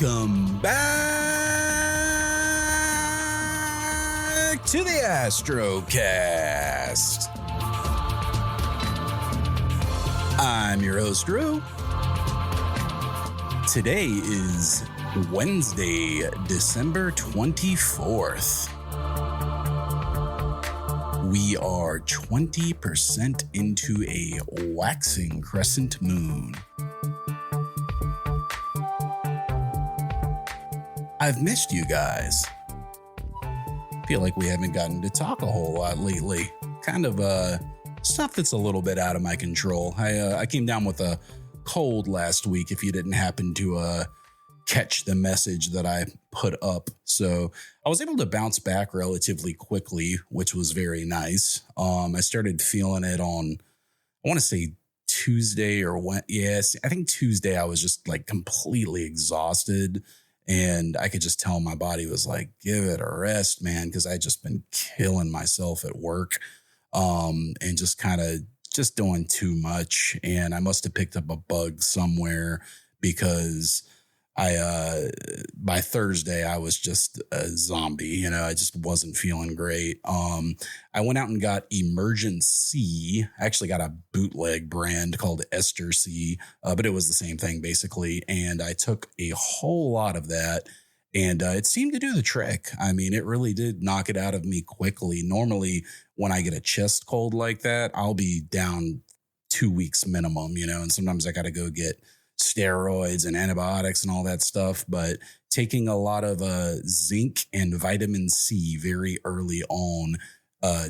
Welcome back to the Astrocast. I'm your host, Drew. Today is Wednesday, December 24th. We are 20% into a waxing crescent moon. I've missed you guys. Feel like we haven't gotten to talk a whole lot lately. Kind of stuff that's a little bit out of my control. I came down with a cold last week, if you didn't happen to catch the message that I put up. So I was able to bounce back relatively quickly, which was very nice. I started feeling it on, I want to say Tuesday or when, yes, I think Tuesday I was just like completely exhausted. And I could just tell my body was like, give it a rest, man, because I just been killing myself at work and just kind of just doing too much. And I must have picked up a bug somewhere because by Thursday, I was just a zombie. I just wasn't feeling great. I went out and got Emergency. I actually got a bootleg brand called Ester C, but it was the same thing basically. And I took a whole lot of that and it seemed to do the trick. I mean, it really did knock it out of me quickly. Normally when I get a chest cold like that, I'll be down 2 weeks minimum, and sometimes I got to go get steroids and antibiotics and all that stuff, but taking a lot of zinc and vitamin C very early on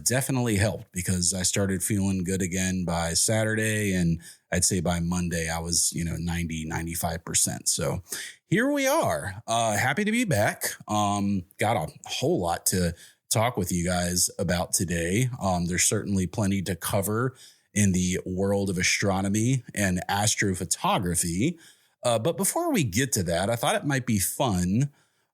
definitely helped because I started feeling good again by Saturday, and I'd say by Monday I was 95%. So here we are. Happy to be back. Got a whole lot to talk with you guys about today. There's certainly plenty to cover in the world of astronomy and astrophotography. But before we get to that, I thought it might be fun,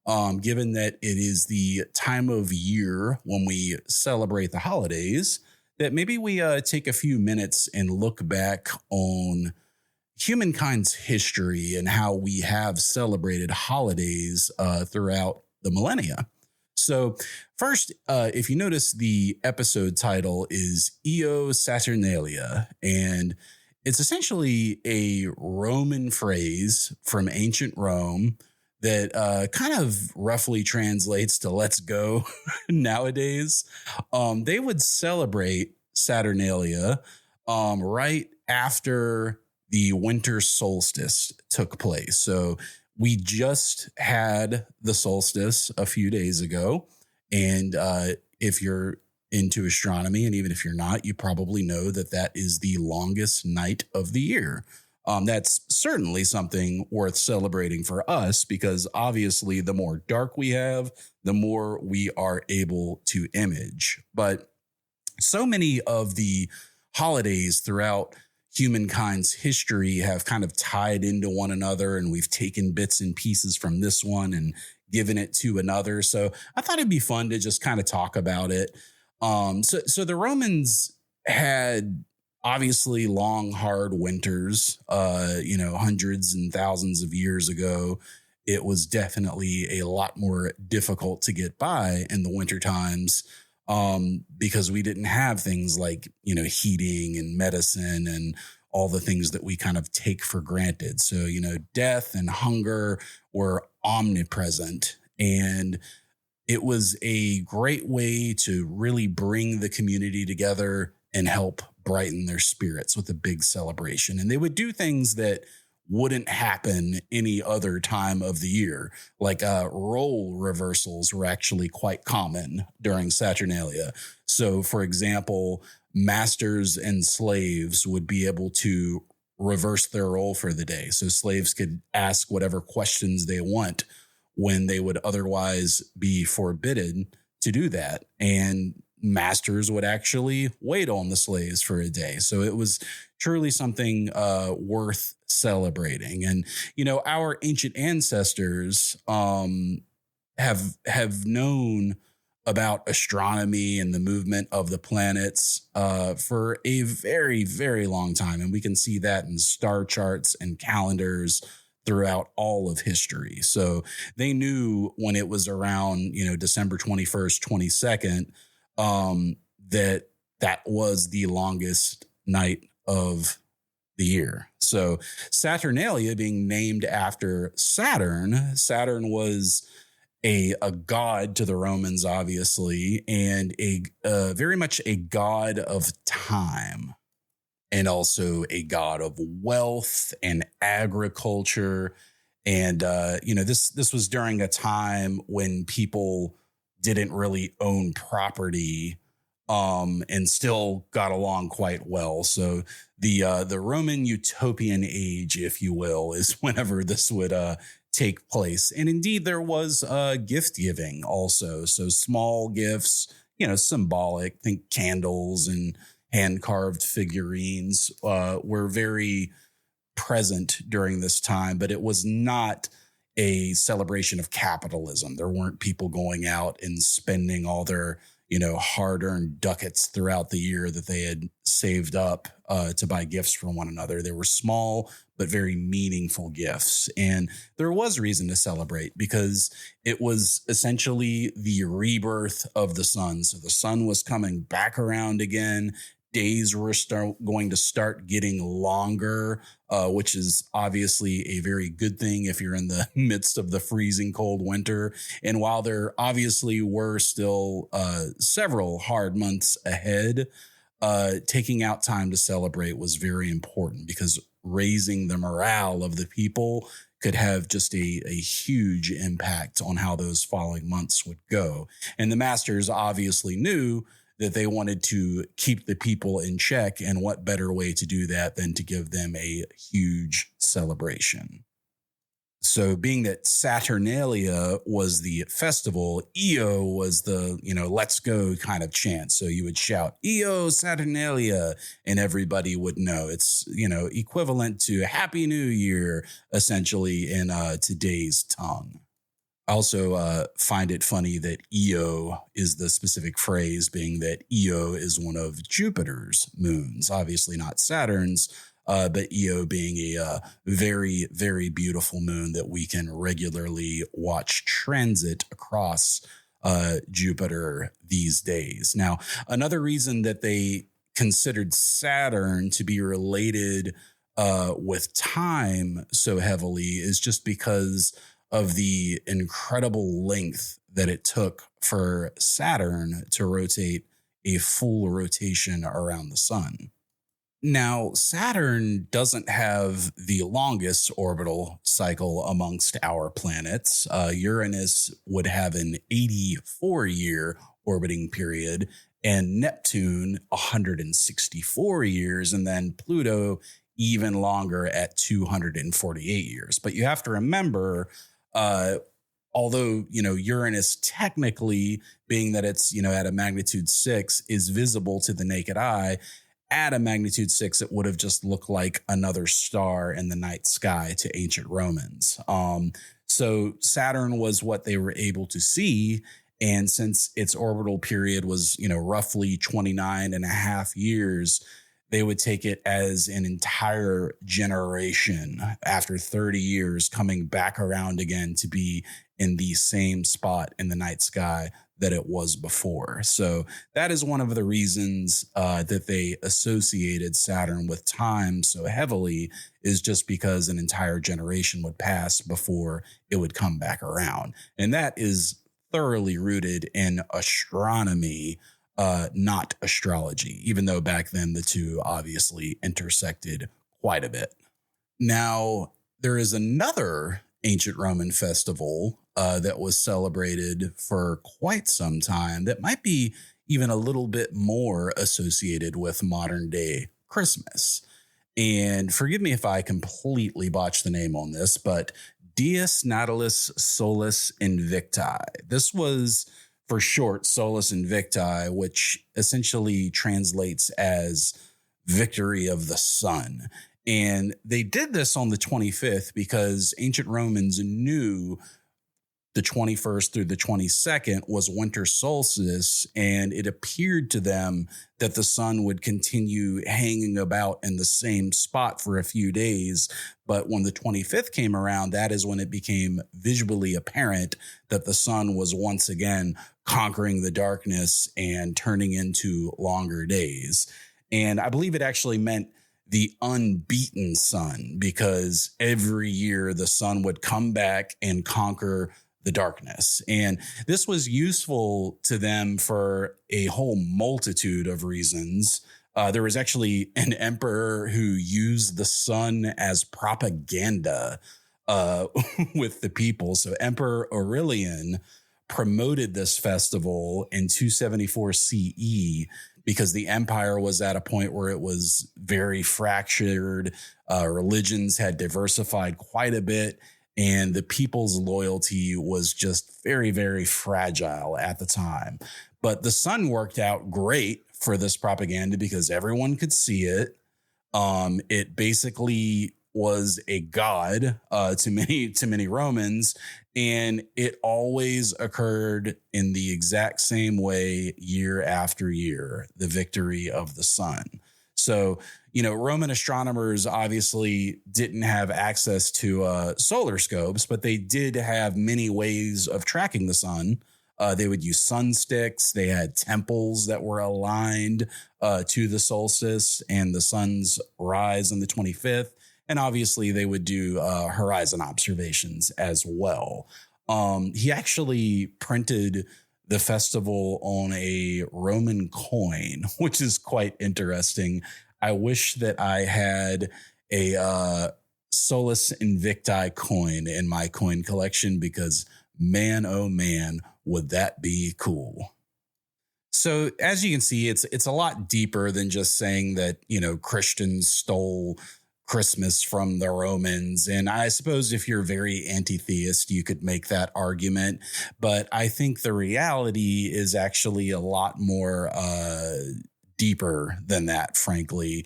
given that it is the time of year when we celebrate the holidays, that maybe we take a few minutes and look back on humankind's history and how we have celebrated holidays throughout the millennia. So first, if you notice, the episode title is EO Saturnalia, and it's essentially a Roman phrase from ancient Rome that kind of roughly translates to let's go nowadays. They would celebrate Saturnalia right after the winter solstice took place. So we just had the solstice a few days ago. And if you're into astronomy, and even if you're not, you probably know that that is the longest night of the year. That's certainly something worth celebrating for us because obviously the more dark we have, the more we are able to image. But so many of the holidays throughout humankind's history have kind of tied into one another, and we've taken bits and pieces from this one and given it to another. So I thought it'd be fun to just kind of talk about it. So the Romans had obviously long, hard winters, hundreds and thousands of years ago. It was definitely a lot more difficult to get by in the winter times. Because we didn't have things like, heating and medicine and all the things that we kind of take for granted. So, death and hunger were omnipresent. And it was a great way to really bring the community together and help brighten their spirits with a big celebration. And they would do things that wouldn't happen any other time of the year. Like role reversals were actually quite common during Saturnalia. So, for example, masters and slaves would be able to reverse their role for the day. So slaves could ask whatever questions they want when they would otherwise be forbidden to do that. And masters would actually wait on the slaves for a day. So it was truly something worth celebrating. And, our ancient ancestors have known about astronomy and the movement of the planets for a very, very long time. And we can see that in star charts and calendars throughout all of history. So they knew when it was around, December 21st, 22nd, that was the longest night of the year. So Saturnalia being named after Saturn. Saturn was a god to the Romans, obviously, and a very much a god of time, and also a god of wealth and agriculture. And this was during a time when people didn't really own property, and still got along quite well. So the Roman utopian age, if you will, is whenever this would take place. And indeed, there was gift giving also. So small gifts, symbolic, think candles and hand carved figurines were very present during this time, but it was not a celebration of capitalism. There weren't people going out and spending all their hard-earned ducats throughout the year that they had saved up to buy gifts for one another. They were small but very meaningful gifts. And there was reason to celebrate because it was essentially the rebirth of the sun. So the sun was coming back around again. Days were going to start getting longer, which is obviously a very good thing if you're in the midst of the freezing cold winter. And while there obviously were still several hard months ahead, taking out time to celebrate was very important because raising the morale of the people could have just a huge impact on how those following months would go. And the masters obviously knew that they wanted to keep the people in check. And what better way to do that than to give them a huge celebration? So being that Saturnalia was the festival, EO was the, let's go kind of chant. So you would shout, EO Saturnalia, and everybody would know. It's, equivalent to Happy New Year, essentially, in today's tongue. I also find it funny that Io is the specific phrase, being that Io is one of Jupiter's moons, obviously not Saturn's, but Io being a very, very beautiful moon that we can regularly watch transit across Jupiter these days. Now, another reason that they considered Saturn to be related with time so heavily is just because of the incredible length that it took for Saturn to rotate a full rotation around the sun. Now, Saturn doesn't have the longest orbital cycle amongst our planets. Uranus would have an 84-year orbiting period, and Neptune 164 years, and then Pluto even longer at 248 years. But you have to remember, although, Uranus technically, being that it's, at a magnitude 6, is visible to the naked eye, at a magnitude 6, it would have just looked like another star in the night sky to ancient Romans. So Saturn was what they were able to see. And since its orbital period was, roughly 29 and a half years, they would take it as an entire generation after 30 years coming back around again to be in the same spot in the night sky that it was before. So that is one of the reasons that they associated Saturn with time so heavily, is just because an entire generation would pass before it would come back around. And that is thoroughly rooted in astronomy, not astrology, even though back then the two obviously intersected quite a bit. Now, there is another ancient Roman festival that was celebrated for quite some time that might be even a little bit more associated with modern day Christmas. And forgive me if I completely botch the name on this, but Dies Natalis Solis Invicti. This was for short Solus Invicti, which essentially translates as victory of the sun. And they did this on the 25th because ancient Romans knew the 21st through the 22nd was winter solstice, and it appeared to them that the sun would continue hanging about in the same spot for a few days. But when the 25th came around, that is when it became visually apparent that the sun was once again conquering the darkness and turning into longer days. And I believe it actually meant the unbeaten sun, because every year the sun would come back and conquer the darkness. And this was useful to them for a whole multitude of reasons. There was actually an emperor who used the sun as propaganda with the people. So Emperor Aurelian promoted this festival in 274 CE because the empire was at a point where it was very fractured. Religions had diversified quite a bit, and the people's loyalty was just very, very fragile at the time. But the sun worked out great for this propaganda because everyone could see it. It basically was a god to many Romans, and it always occurred in the exact same way year after year, the victory of the sun. So, Roman astronomers obviously didn't have access to solar scopes, but they did have many ways of tracking the sun. They would use sun sticks. They had temples that were aligned to the solstice and the sun's rise on the 25th. And obviously they would do horizon observations as well. He actually printed the festival on a Roman coin, which is quite interesting. I wish that I had a Solus Invicti coin in my coin collection, because man, oh man, would that be cool. So as you can see, it's a lot deeper than just saying that, Christians stole Christmas from the Romans. And I suppose if you're very anti-theist, you could make that argument. But I think the reality is actually a lot more deeper than that, frankly.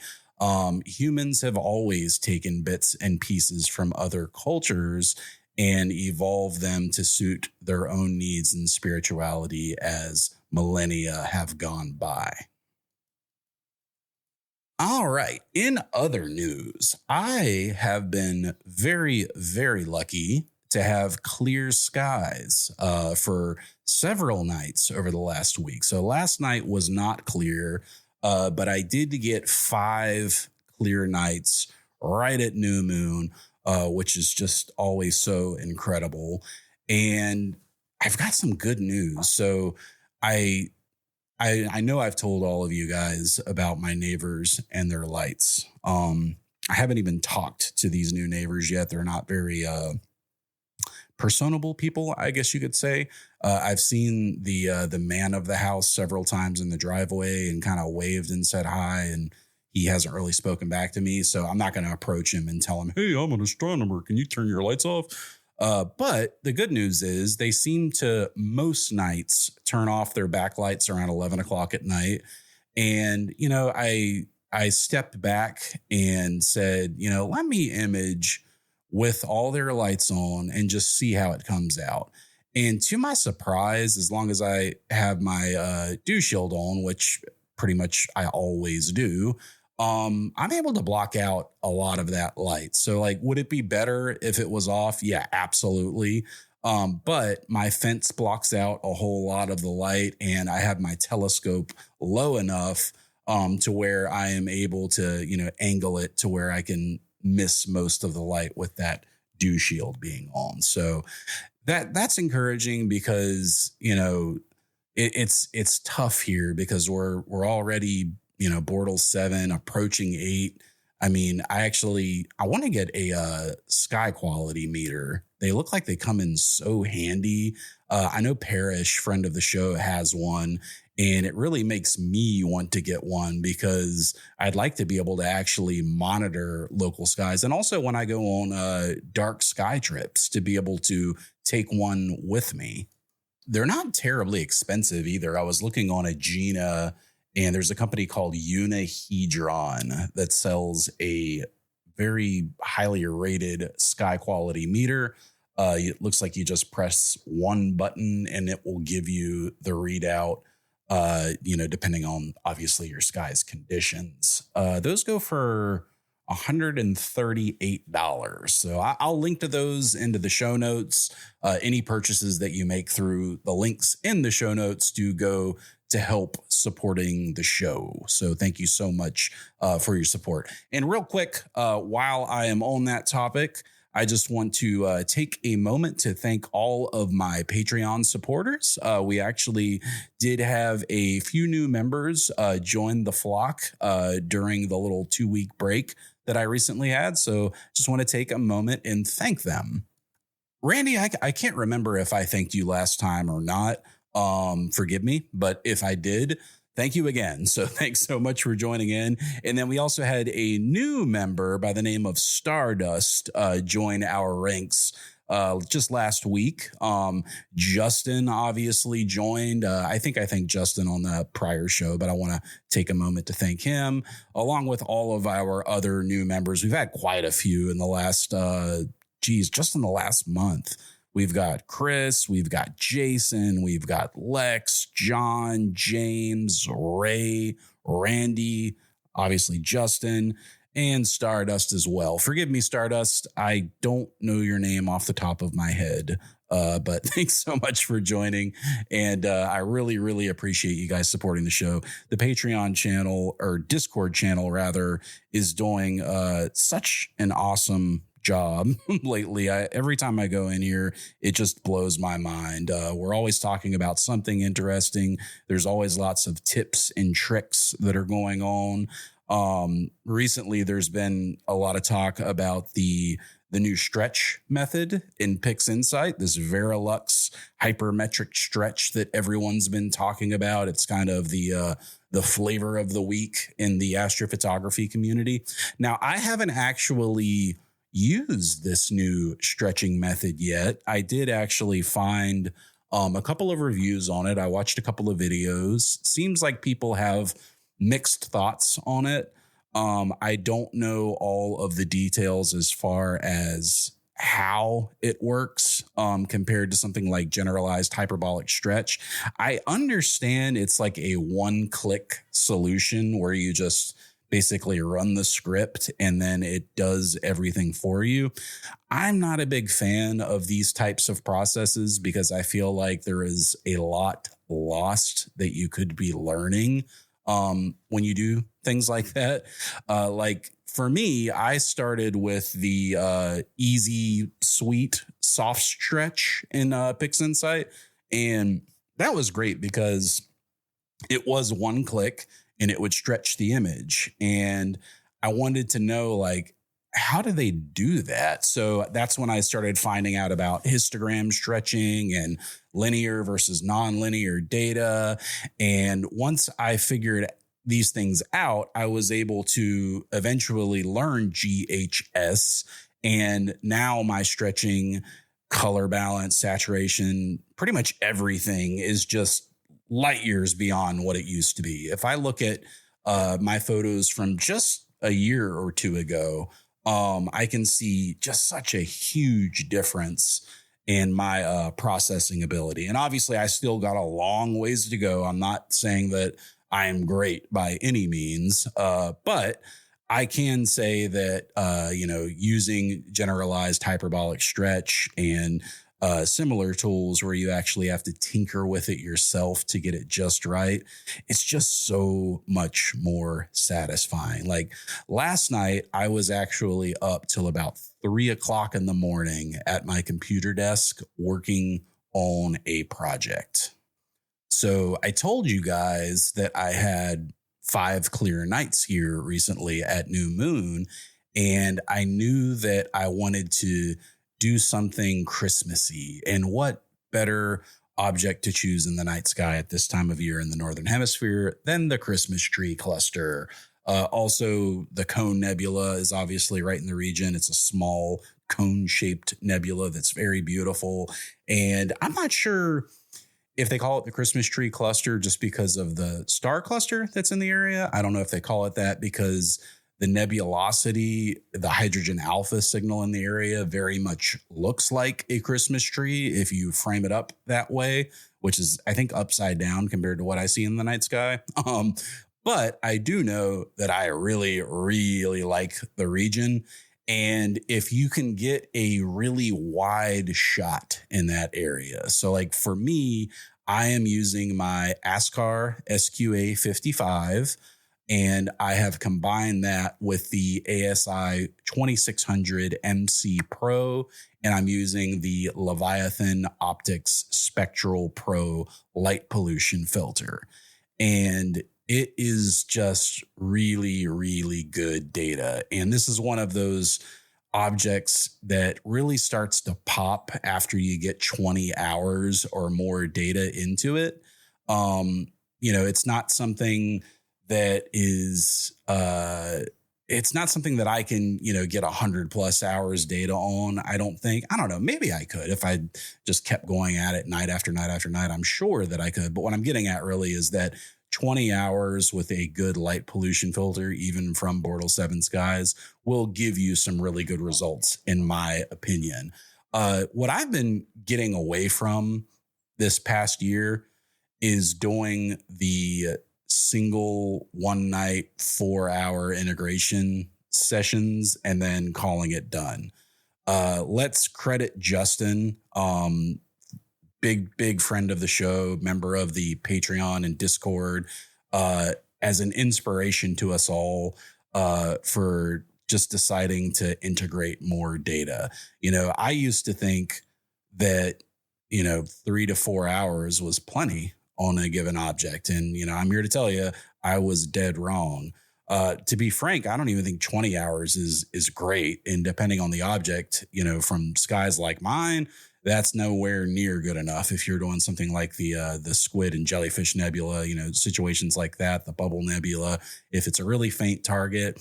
Humans have always taken bits and pieces from other cultures and evolved them to suit their own needs and spirituality as millennia have gone by. All right. In other news, I have been very, very lucky to have clear skies for several nights over the last week. So last night was not clear, but I did get 5 clear nights right at new moon, which is just always so incredible. And I've got some good news. So I know I've told all of you guys about my neighbors and their lights. I haven't even talked to these new neighbors yet. They're not very personable people, I guess you could say. I've seen the man of the house several times in the driveway and kind of waved and said hi, and he hasn't really spoken back to me. So I'm not going to approach him and tell him, "Hey, I'm an astronomer. Can you turn your lights off?" But the good news is they seem to most nights turn off their backlights around 11 o'clock at night. And, I stepped back and said, let me image with all their lights on and just see how it comes out. And to my surprise, as long as I have my dew shield on, which pretty much I always do, I'm able to block out a lot of that light. So would it be better if it was off? Yeah, absolutely. But my fence blocks out a whole lot of the light, and I have my telescope low enough to where I am able to, angle it to where I can miss most of the light with that dew shield being on. So that's encouraging because, it's tough here because we're already Bortle 7 approaching 8. I mean, I want to get a sky quality meter. They look like they come in so handy. I know Parrish, friend of the show, has one, and it really makes me want to get one because I'd like to be able to actually monitor local skies. And also when I go on dark sky trips, to be able to take one with me. They're not terribly expensive either. I was looking on Agena, and there's a company called Unihedron that sells a very highly rated sky quality meter. It looks like you just press one button and it will give you the readout, depending on obviously your sky's conditions. Those go for $138. So I'll link to those into the show notes. Any purchases that you make through the links in the show notes do go to help supporting the show. So thank you so much for your support. And real quick, while I am on that topic, I just want to take a moment to thank all of my Patreon supporters. We actually did have a few new members join the flock during the little 2-week break that I recently had. So just want to take a moment and thank them. Randy, I can't remember if I thanked you last time or not. Forgive me, but if I did, thank you again. So thanks so much for joining in. And then we also had a new member by the name of Stardust join our ranks just last week. Justin obviously joined. I think I thanked Justin on the prior show, but I want to take a moment to thank him along with all of our other new members. We've had quite a few in the last, just in the last month. We've got Chris, we've got Jason, we've got Lex, John, James, Ray, Randy, obviously Justin, and Stardust as well. Forgive me, Stardust. I don't know your name off the top of my head, but thanks so much for joining. And I really, really appreciate you guys supporting the show. The Patreon channel, or Discord channel rather, is doing such an awesome job lately. Every time I go in here, it just blows my mind. We're always talking about something interesting. There's always lots of tips and tricks that are going on. Recently, there's been a lot of talk about the new stretch method in PixInsight, this Veralux Hypermetric Stretch that everyone's been talking about. It's kind of the flavor of the week in the astrophotography community. Now, I haven't actually use this new stretching method yet. I did actually find a couple of reviews on it. I watched a couple of videos. Seems like people have mixed thoughts on it. I don't know all of the details as far as how it works compared to something like generalized hyperbolic stretch. I understand it's like a one-click solution where you just basically run the script and then it does everything for you. I'm not a big fan of these types of processes because I feel like there is a lot lost that you could be learning when you do things like that. Like for me, I started with the easy, sweet, soft stretch in PixInsight. And that was great because it was one click and it would stretch the image. And I wanted to know, like, how do they do that? So that's when I started finding out about histogram stretching and linear versus nonlinear data. And once I figured these things out, I was able to eventually learn GHS. And now my stretching, color balance, saturation, pretty much everything is just light years beyond what it used to be. If I look at my photos from just a year or two ago, I can see just such a huge difference in my processing ability. And obviously, I still got a long ways to go. I'm not saying that I am great by any means, but I can say that, using generalized hyperbolic stretch and similar tools where you actually have to tinker with it yourself to get it just right, it's just so much more satisfying. Like last night, I was actually up till about 3 o'clock in the morning at my computer desk working on a project. So I told you guys that I had 5 clear nights here recently at New Moon, and I knew that I wanted to do something Christmassy. And what better object to choose in the night sky at this time of year in the Northern Hemisphere than the Christmas tree cluster. Also, the Cone Nebula is obviously right in the region. It's a small cone-shaped nebula that's very beautiful. And I'm not sure if they call it the Christmas tree cluster just because of the star cluster that's in the area. I don't know if they call it that because the nebulosity, the hydrogen alpha signal in the area very much looks like a Christmas tree if you frame it up that way, which is, I think, upside down compared to what I see in the night sky. But I do know that I really, really like the region. And if you can get a really wide shot in that area. So like for me, I am using my ASCAR SQA 55. And I have combined that with the ASI 2600 MC Pro, and I'm using the Leviathan Optics Spectral Pro light pollution filter. And it is just really, really good data. And this is one of those objects that really starts to pop after you get 20 hours or more data into it. It's not something that is, it's not something that I can, get 100+ hours data on. I don't know. Maybe I could if I just kept going at it night after night after night. I'm sure that I could. But what I'm getting at really is that 20 hours with a good light pollution filter, even from Bortle 7 skies, will give you some really good results, in my opinion. What I've been getting away from this past year is doing the single one night 4-hour integration sessions and then calling it done. Let's credit Justin, big friend of the show, member of the Patreon and Discord, as an inspiration to us all for just deciding to integrate more data. I used to think that 3 to 4 hours was plenty on a given object. And, I'm here to tell you, I was dead wrong. To be frank, I don't even think 20 hours is great. And depending on the object, from skies like mine, that's nowhere near good enough. If you're doing something like the squid and jellyfish nebula, situations like that, the bubble nebula, if it's a really faint target,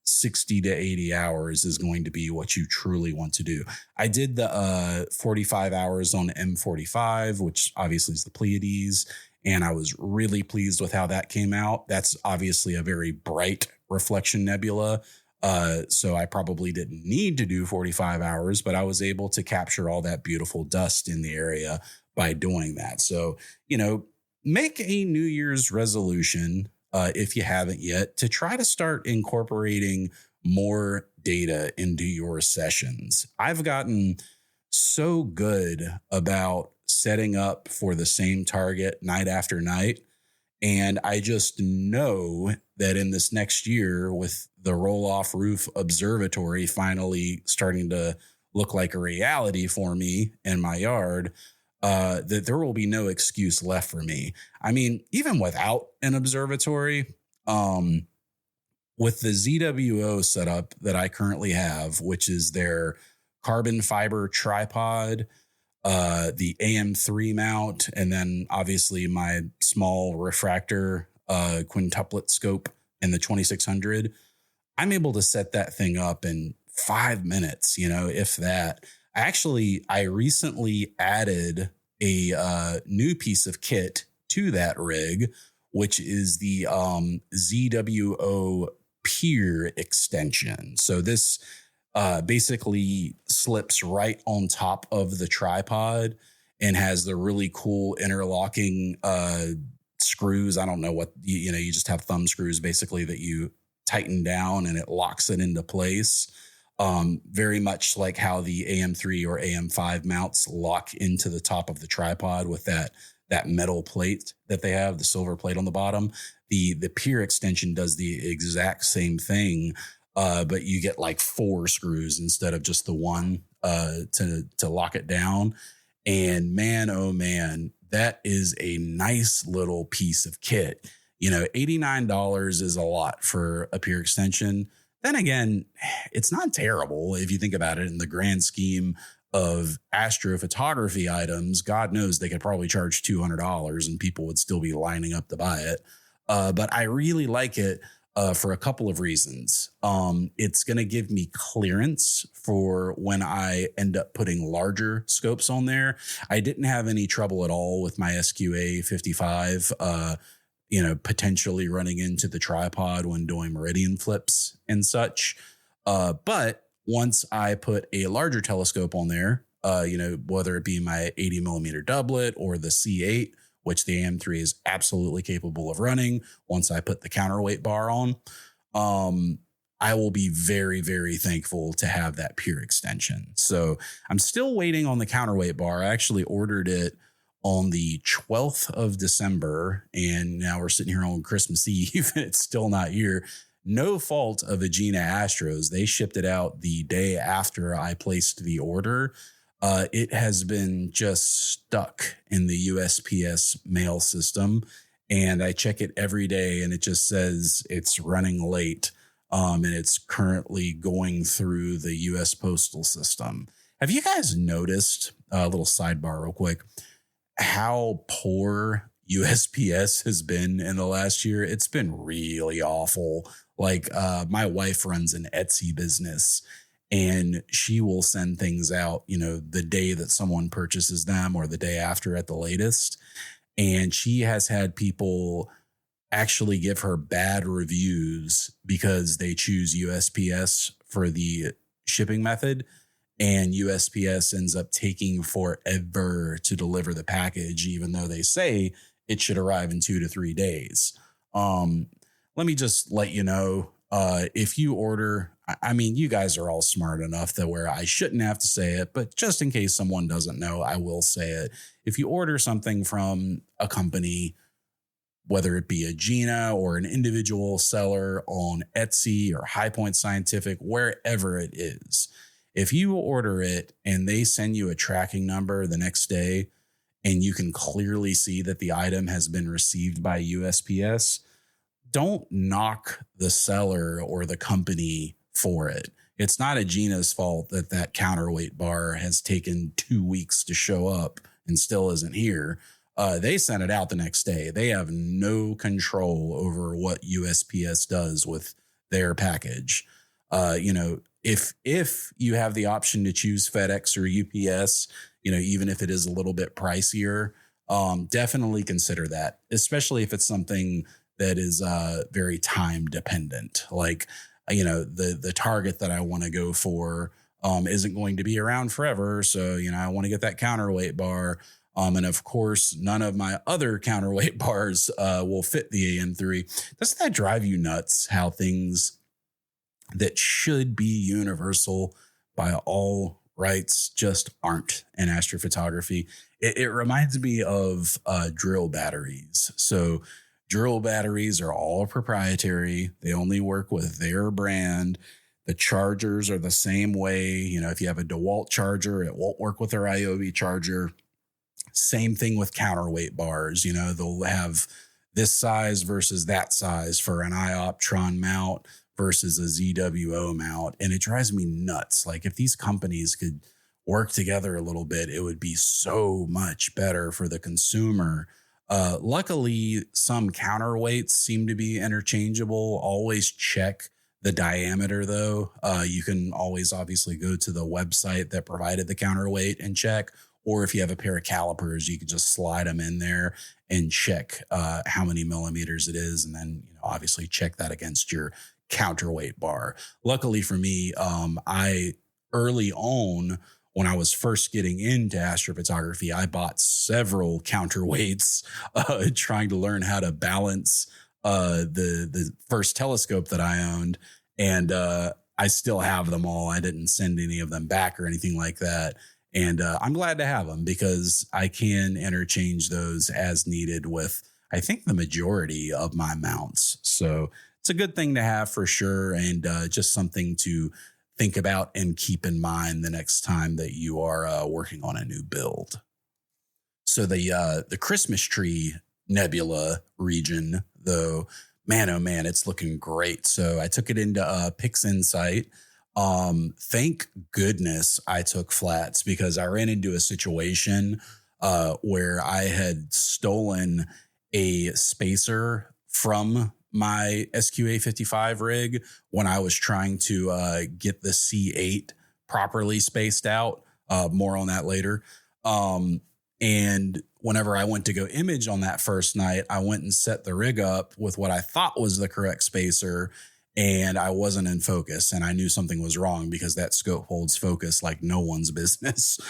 60 to 80 hours is going to be what you truly want to do. I did the 45 hours on M45, which obviously is the Pleiades, and I was really pleased with how that came out. That's obviously a very bright reflection nebula. So I probably didn't need to do 45 hours, but I was able to capture all that beautiful dust in the area by doing that. So, make a New Year's resolution, if you haven't yet, to try to start incorporating more data into your sessions. I've gotten so good about setting up for the same target night after night. And I just know that in this next year, with the roll-off roof observatory finally starting to look like a reality for me in my yard, that there will be no excuse left for me. I mean, even without an observatory, with the ZWO setup that I currently have, which is their carbon fiber tripod, the AM3 mount, and then obviously my small refractor quintuplet scope in the 2600, I'm able to set that thing up in 5 minutes, if that. I recently added a new piece of kit to that rig, which is the ZWO Pier extension. So this basically slips right on top of the tripod and has the really cool interlocking screws. I don't know what, you just have thumb screws basically that you tighten down and it locks it into place. Very much like how the AM3 or AM5 mounts lock into the top of the tripod with that metal plate that they have, the silver plate on the bottom. The Pier extension does the exact same thing, but you get like 4 screws instead of just the one to lock it down. And man, oh man, that is a nice little piece of kit. $89 is a lot for a Pier extension. Then again, it's not terrible if you think about it in the grand scheme of astrophotography items. God knows they could probably charge $200 and people would still be lining up to buy it. But I really like it for a couple of reasons. It's going to give me clearance for when I end up putting larger scopes on there. I didn't have any trouble at all with my SQA 55. potentially running into the tripod when doing meridian flips and such. But once I put a larger telescope on there, whether it be my 80 millimeter doublet or the C8, which the AM3 is absolutely capable of running. Once I put the counterweight bar on, I will be very, very thankful to have that pure extension. So I'm still waiting on the counterweight bar. I actually ordered it on the 12th of December, and now we're sitting here on Christmas Eve, and it's still not here. No fault of Agena Astros. They shipped it out the day after I placed the order. It has been just stuck in the USPS mail system, and I check it every day, and it just says it's running late, and it's currently going through the U.S. postal system. Have you guys noticed, a little sidebar real quick, how poor USPS has been in the last year? It's been really awful. Like, my wife runs an Etsy business, and she will send things out, the day that someone purchases them or the day after at the latest. And she has had people actually give her bad reviews because they choose USPS for the shipping method. And USPS ends up taking forever to deliver the package, even though they say it should arrive in 2 to 3 days. Let me just let you know, if you order, you guys are all smart enough that where I shouldn't have to say it, but just in case someone doesn't know, I will say it. If you order something from a company, whether it be Agena or an individual seller on Etsy or High Point Scientific, wherever it is, if you order it and they send you a tracking number the next day and you can clearly see that the item has been received by USPS, don't knock the seller or the company for it. It's not Agena's fault that that counterweight bar has taken 2 weeks to show up and still isn't here. They sent it out the next day. They have no control over what USPS does with their package. If you have the option to choose FedEx or UPS, even if it is a little bit pricier, definitely consider that, especially if it's something that is very time dependent. Like, the target that I want to go for isn't going to be around forever. So, I want to get that counterweight bar. And of course, none of my other counterweight bars will fit the AM3. Doesn't that drive you nuts how things that should be universal by all rights just aren't in astrophotography? It reminds me of drill batteries. So drill batteries are all proprietary. They only work with their brand. The chargers are the same way. If you have a DeWalt charger, it won't work with their Ryobi charger. Same thing with counterweight bars. They'll have this size versus that size for an Ioptron mount versus a ZWO mount. And it drives me nuts. Like, if these companies could work together a little bit, it would be so much better for the consumer. Luckily, some counterweights seem to be interchangeable. Always check the diameter, though. You can always obviously go to the website that provided the counterweight and check. Or if you have a pair of calipers, you can just slide them in there and check how many millimeters it is. And then, obviously check that against your counterweight bar. Luckily for me, I early on, when I was first getting into astrophotography, I bought several counterweights, trying to learn how to balance the first telescope that I owned. And I still have them all. I didn't send any of them back or anything like that. And I'm glad to have them because I can interchange those as needed with, I think, the majority of my mounts. So it's a good thing to have for sure. And just something to think about and keep in mind the next time that you are working on a new build. So the Christmas tree nebula region, though, man, oh man, it's looking great. So I took it into PixInsight. Thank goodness I took flats, because I ran into a situation where I had stolen a spacer from my SQA55 rig when I was trying to get the C8 properly spaced out. More on that later. And whenever I went to go image on that first night, I went and set the rig up with what I thought was the correct spacer, and I wasn't in focus, and I knew something was wrong because that scope holds focus like no one's business.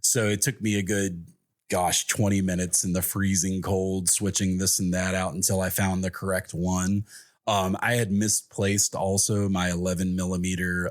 So it took me a good 20 minutes in the freezing cold, switching this and that out until I found the correct one. I had misplaced also my 11 millimeter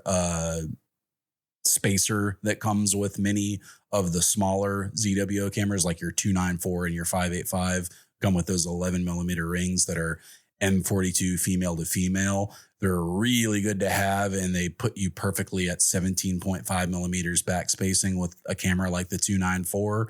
spacer that comes with many of the smaller ZWO cameras, like your 294 and your 585 come with those 11 millimeter rings that are M42 female to female. They're really good to have, and they put you perfectly at 17.5 millimeters back spacing with a camera like the 294.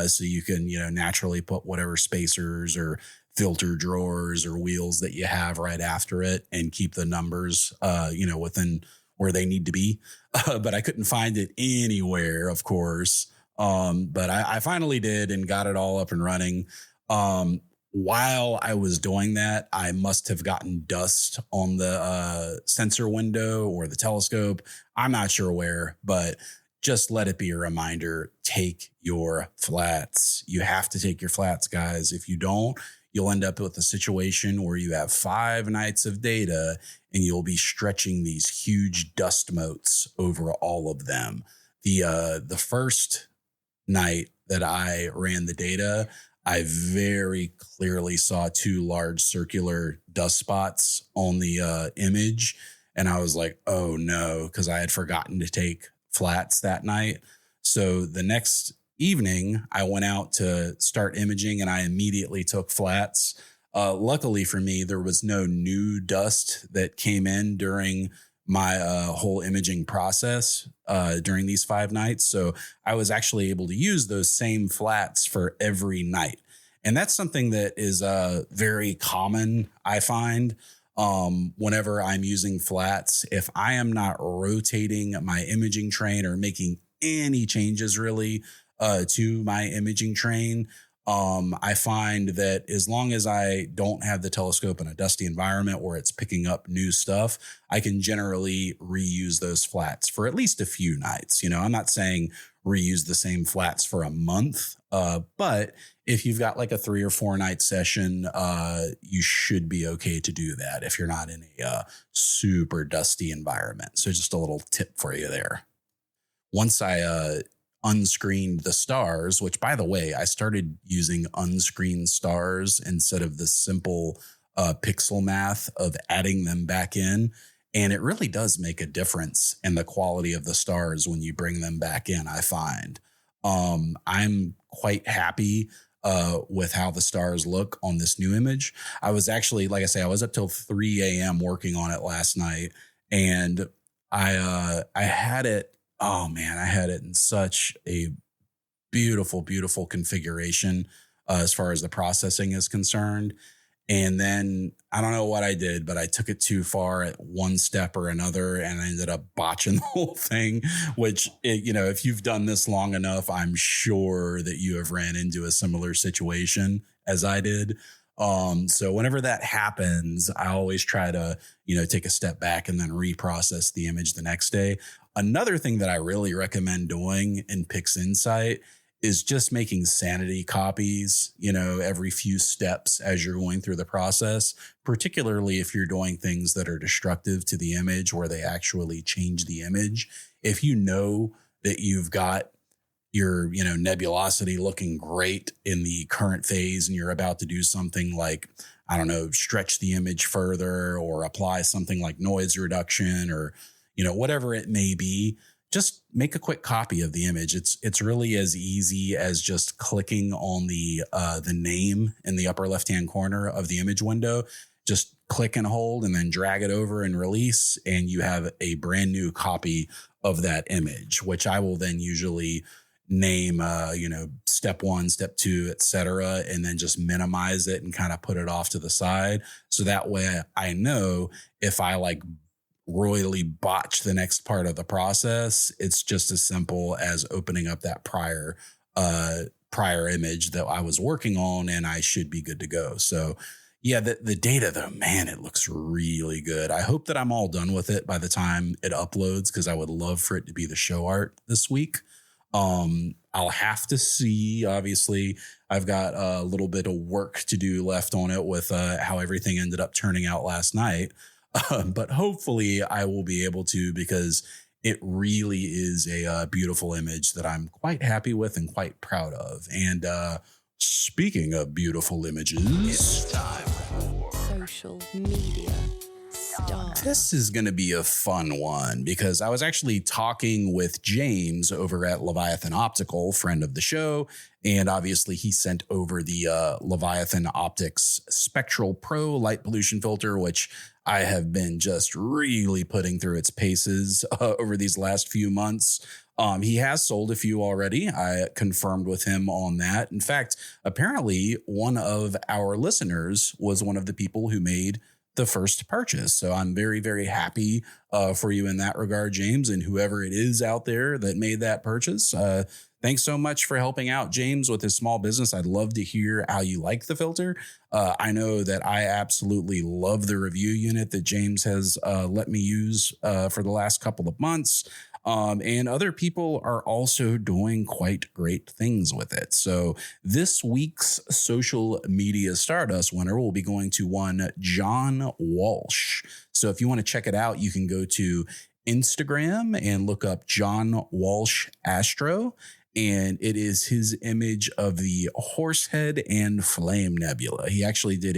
So you can, naturally put whatever spacers or filter drawers or wheels that you have right after it and keep the numbers, within where they need to be. But I couldn't find it anywhere, of course. But I finally did and got it all up and running. While I was doing that, I must have gotten dust on the sensor window or the telescope. I'm not sure where, but just let it be a reminder. Take your flats. You have to take your flats, guys. If you don't, you'll end up with a situation where you have 5 nights of data and you'll be stretching these huge dust motes over all of them. The first night that I ran the data, I very clearly saw 2 large circular dust spots on the image. And I was like, oh no, because I had forgotten to take flats that night. So the next evening, I went out to start imaging and I immediately took flats. Luckily for me, there was no new dust that came in during my whole imaging process during these 5 nights. So I was actually able to use those same flats for every night. And that's something that is very common, I find. Whenever I'm using flats, if I am not rotating my imaging train or making any changes really to my imaging train, I find that as long as I don't have the telescope in a dusty environment where it's picking up new stuff, I can generally reuse those flats for at least a few nights. I'm not saying reuse the same flats for a month, but if you've got like a 3 or 4 night session, you should be okay to do that if you're not in a super dusty environment. So just a little tip for you there. Once I unscreened the stars, which by the way, I started using unscreened stars instead of the simple pixel math of adding them back in. And it really does make a difference in the quality of the stars when you bring them back in, I find. I'm quite happy with how the stars look on this new image. I was actually, like I say, I was up till 3 a.m. working on it last night, and I had it. Oh man, I had it in such a beautiful, beautiful configuration as far as the processing is concerned. And then I don't know what I did, but I took it too far at one step or another, and I ended up botching the whole thing, which, if you've done this long enough, I'm sure that you have ran into a similar situation as I did. So whenever that happens, I always try to, take a step back and then reprocess the image the next day. Another thing that I really recommend doing in PixInsight is just making sanity copies, every few steps as you're going through the process, particularly if you're doing things that are destructive to the image where they actually change the image. If you know that you've got your, nebulosity looking great in the current phase and you're about to do something like, I don't know, stretch the image further or apply something like noise reduction or, whatever it may be, just make a quick copy of the image. It's really as easy as just clicking on the name in the upper left-hand corner of the image window. Just click and hold and then drag it over and release, and you have a brand new copy of that image, which I will then usually name, step 1, step 2, etc., and then just minimize it and kind of put it off to the side. So that way I know if I royally botch the next part of the process, it's just as simple as opening up that prior image that I was working on, and I should be good to go. So yeah, the data though, man, it looks really good. I hope that I'm all done with it by the time it uploads, because I would love for it to be the show art this week. I'll have to see. Obviously, I've got a little bit of work to do left on it with how everything ended up turning out last night. But hopefully I will be able to, because it really is a beautiful image that I'm quite happy with and quite proud of. And speaking of beautiful images, it's time for social media stars. This is going to be a fun one because I was actually talking with James over at Leviathan Optical, friend of the show. And obviously he sent over the Leviathan Optics Spectral Pro light pollution filter, which I have been just really putting through its paces over these last few months. He has sold a few already. I confirmed with him on that. In fact, apparently one of our listeners was one of the people who made the first purchase. So I'm very, very happy for you in that regard, James, and whoever it is out there that made that purchase. Thanks so much for helping out James with his small business. I'd love to hear how you like the filter. I know that I absolutely love the review unit that James has let me use for the last couple of months. And other people are also doing quite great things with it. So this week's social media Stardust winner will be going to one John Walsh. So if you want to check it out, you can go to Instagram and look up John Walsh Astro. And it is his image of the Horsehead and Flame Nebula. He actually did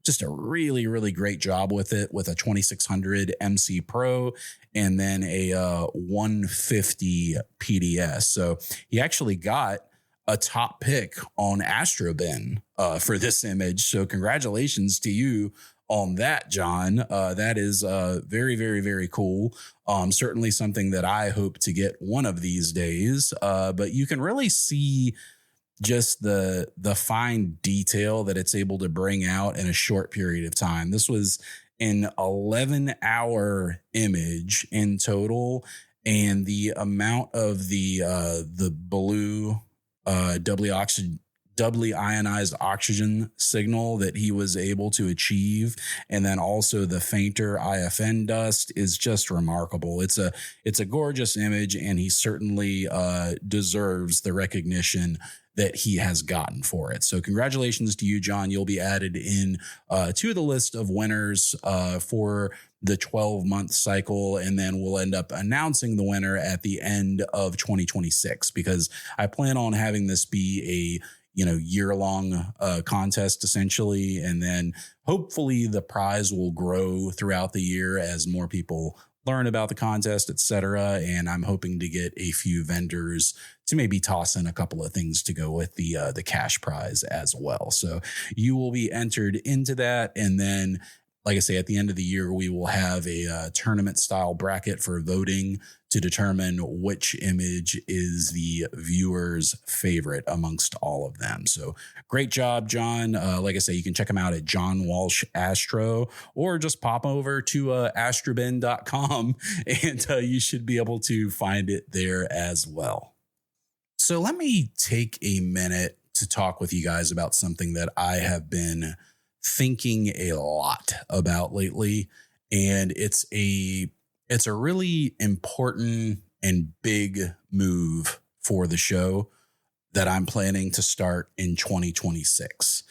just a really, really great job with it with a 2600 MC Pro and then a 150 PDS. So he actually got a top pick on AstroBin for this image. So congratulations to you on that, John. That is very, very, very cool. Certainly something that I hope to get one of these days. But you can really see just the fine detail that it's able to bring out in a short period of time. This was an 11-hour image in total, and the amount of the blue doubly ionized oxygen signal that he was able to achieve, and then also the fainter IFN dust, is just remarkable. It's a gorgeous image, and he certainly deserves the recognition that he has gotten for it. So congratulations to you, John. You'll be added in to the list of winners for the 12-month cycle, and then we'll end up announcing the winner at the end of 2026, because I plan on having this be a year-long contest essentially. And then hopefully the prize will grow throughout the year as more people learn about the contest, etc. And I'm hoping to get a few vendors to maybe toss in a couple of things to go with the cash prize as well. So you will be entered into that. And then, like I say, at the end of the year, we will have a tournament style bracket for voting to determine which image is the viewer's favorite amongst all of them. So great job, John. Like I say, you can check him out at John Walsh Astro, or just pop over to astrobin.com and you should be able to find it there as well. So let me take a minute to talk with you guys about something that I have been thinking a lot about lately. And it's a really important and big move for the show that I'm planning to start in 2026.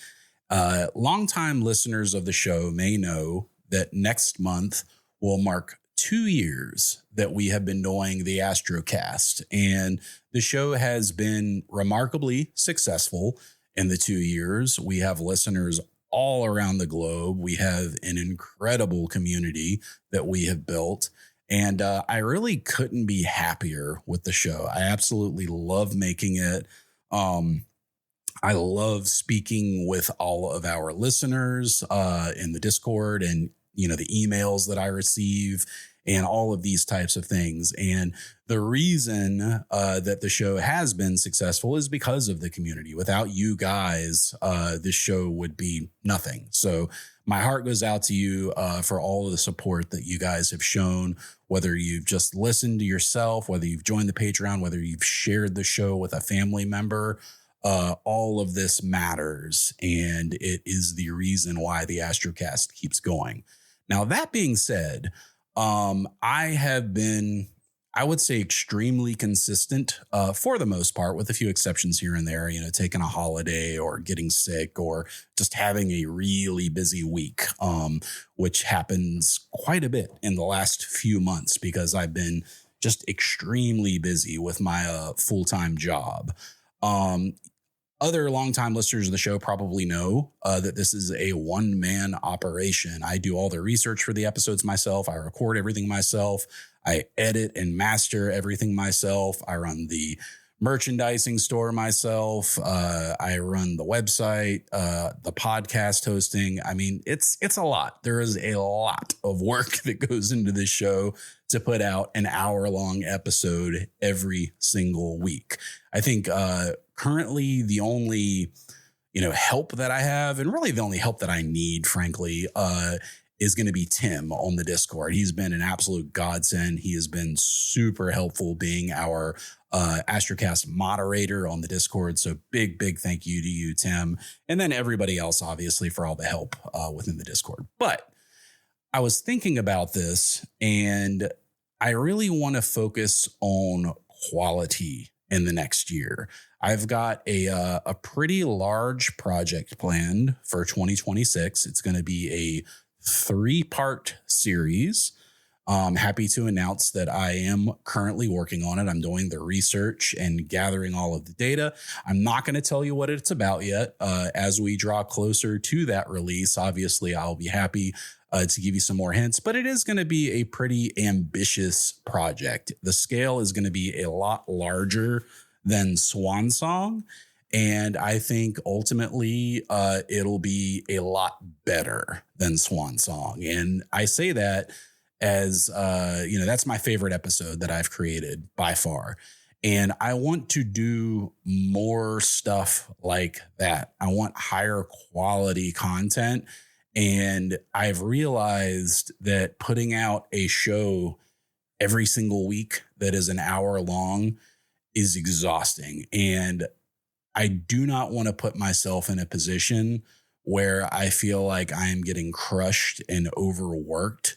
Longtime listeners of the show may know that next month will mark 2 years that we have been doing the Astrocast, and the show has been remarkably successful in the 2 years. We have listeners all around the globe. We have an incredible community that we have built. And I really couldn't be happier with the show. I absolutely love making it. I love speaking with all of our listeners in the Discord and, the emails that I receive and all of these types of things. And the reason that the show has been successful is because of the community. Without you guys, this show would be nothing. So my heart goes out to you for all of the support that you guys have shown, whether you've just listened to yourself, whether you've joined the Patreon, whether you've shared the show with a family member. All of this matters, and it is the reason why the Astrocast keeps going. Now, that being said, I have been I would say extremely consistent for the most part, with a few exceptions here and there, taking a holiday or getting sick or just having a really busy week, which happens quite a bit in the last few months because I've been just extremely busy with my full-time job. Other longtime listeners of the show probably know that this is a one-man operation. I do all the research for the episodes myself. I record everything myself. I edit and master everything myself. I run the merchandising store myself. I run the website, the podcast hosting. I mean, it's a lot. There is a lot of work that goes into this show to put out an hour-long episode every single week. I think currently the only, help that I have, and really the only help that I need, frankly, is going to be Tim on the Discord. He's been an absolute godsend. He has been super helpful being our Astrocast moderator on the Discord. So big thank you to you, Tim. And then everybody else, obviously, for all the help within the Discord. But I was thinking about this, and I really want to focus on quality in the next year. I've got a pretty large project planned for 2026. It's going to be a 3-part series. I'm happy to announce that I am currently working on it. I'm doing the research and gathering all of the data. I'm not going to tell you what it's about yet. As we draw closer to that release, obviously, I'll be happy to give you some more hints, but it is going to be a pretty ambitious project. The scale is going to be a lot larger than Swan Song. And I think ultimately it'll be a lot better than Swan Song. And I say that as, that's my favorite episode that I've created by far. And I want to do more stuff like that. I want higher quality content. And I've realized that putting out a show every single week that is an hour long is exhausting. And I do not want to put myself in a position where I feel like I am getting crushed and overworked.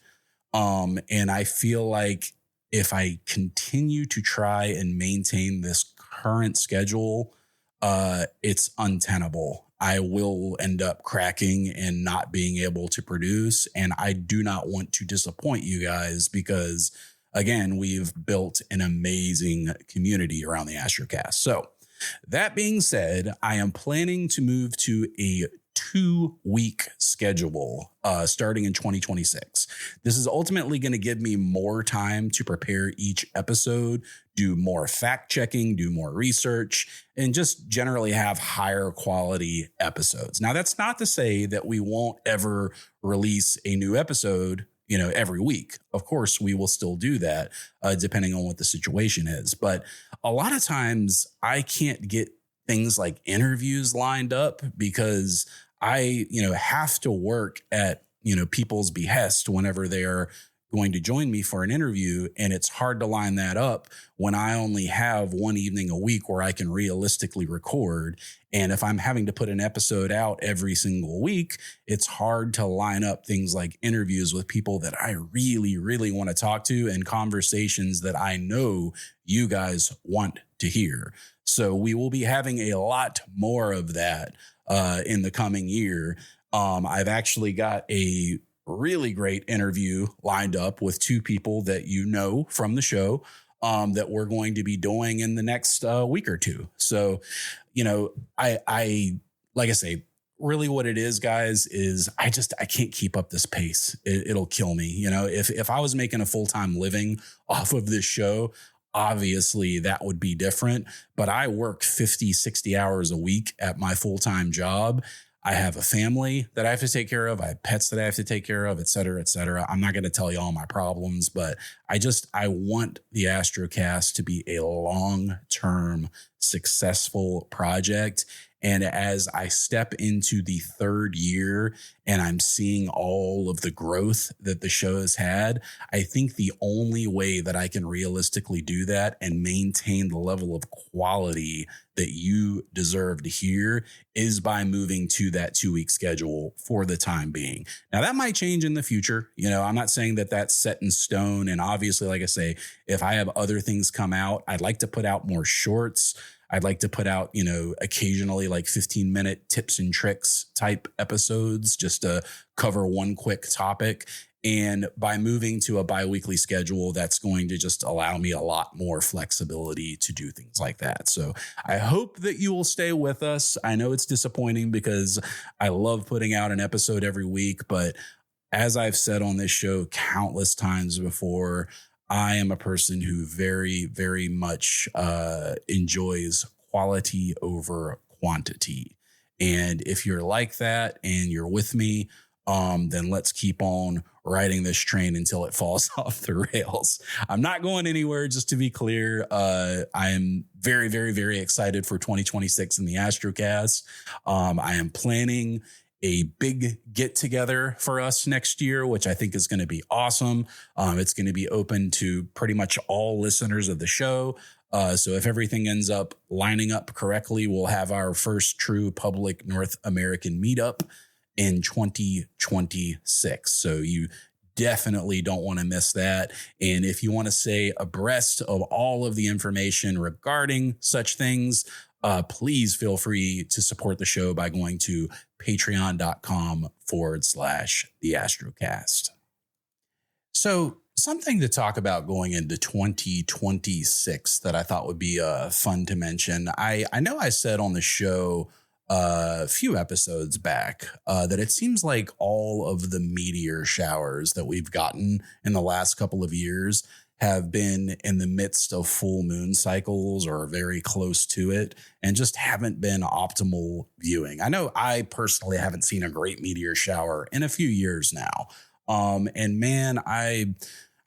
And I feel like if I continue to try and maintain this current schedule, it's untenable. I will end up cracking and not being able to produce. And I do not want to disappoint you guys because, again, we've built an amazing community around the Astrocast. So that being said, I am planning to move to a 2-week schedule starting in 2026. This is ultimately going to give me more time to prepare each episode, do more fact checking, do more research, and just generally have higher quality episodes. Now, that's not to say that we won't ever release a new episode every week. Of course, we will still do that depending on what the situation is. But a lot of times I can't get things like interviews lined up because I, have to work at, people's behest whenever they're going to join me for an interview. And it's hard to line that up when I only have one evening a week where I can realistically record. And if I'm having to put an episode out every single week, it's hard to line up things like interviews with people that I really, really want to talk to and conversations that I know you guys want to hear. So we will be having a lot more of that in the coming year. I've actually got a really great interview lined up with 2 people that from the show that we're going to be doing in the next week or 2. So, I like I say, really what it is, guys, is I can't keep up this pace. It'll kill me. If I was making a full-time living off of this show, obviously that would be different, but I work 50, 60 hours a week at my full-time job. I have a family that I have to take care of. I have pets that I have to take care of, et cetera, et cetera. I'm not going to tell you all my problems, but I want the Astrocast to be a long-term successful project. And as I step into the 3rd year and I'm seeing all of the growth that the show has had, I think the only way that I can realistically do that and maintain the level of quality that you deserve to hear is by moving to that 2-week schedule for the time being. Now, that might change in the future. I'm not saying that that's set in stone. And obviously, like I say, if I have other things come out, I'd like to put out more shorts. I'd like to put out, occasionally like 15-minute tips and tricks type episodes just to cover one quick topic. And by moving to a biweekly schedule, that's going to just allow me a lot more flexibility to do things like that. So I hope that you will stay with us. I know it's disappointing because I love putting out an episode every week, but as I've said on this show countless times before, I am a person who very, very much enjoys quality over quantity. And if you're like that and you're with me, then let's keep on riding this train until it falls off the rails. I'm not going anywhere, just to be clear. I am very, very, very excited for 2026 in the Astrocast. I am planning a big get together for us next year, which I think is going to be awesome. It's going to be open to pretty much all listeners of the show. So if everything ends up lining up correctly, we'll have our first true public North American meetup in 2026. So you definitely don't want to miss that. And if you want to stay abreast of all of the information regarding such things, please feel free to support the show by going to patreon.com/the Astrocast. So something to talk about going into 2026 that I thought would be fun to mention. I know I said on the show a few episodes back that it seems like all of the meteor showers that we've gotten in the last couple of years have been in the midst of full moon cycles or very close to it and just haven't been optimal viewing. I know I personally haven't seen a great meteor shower in a few years now. And man, I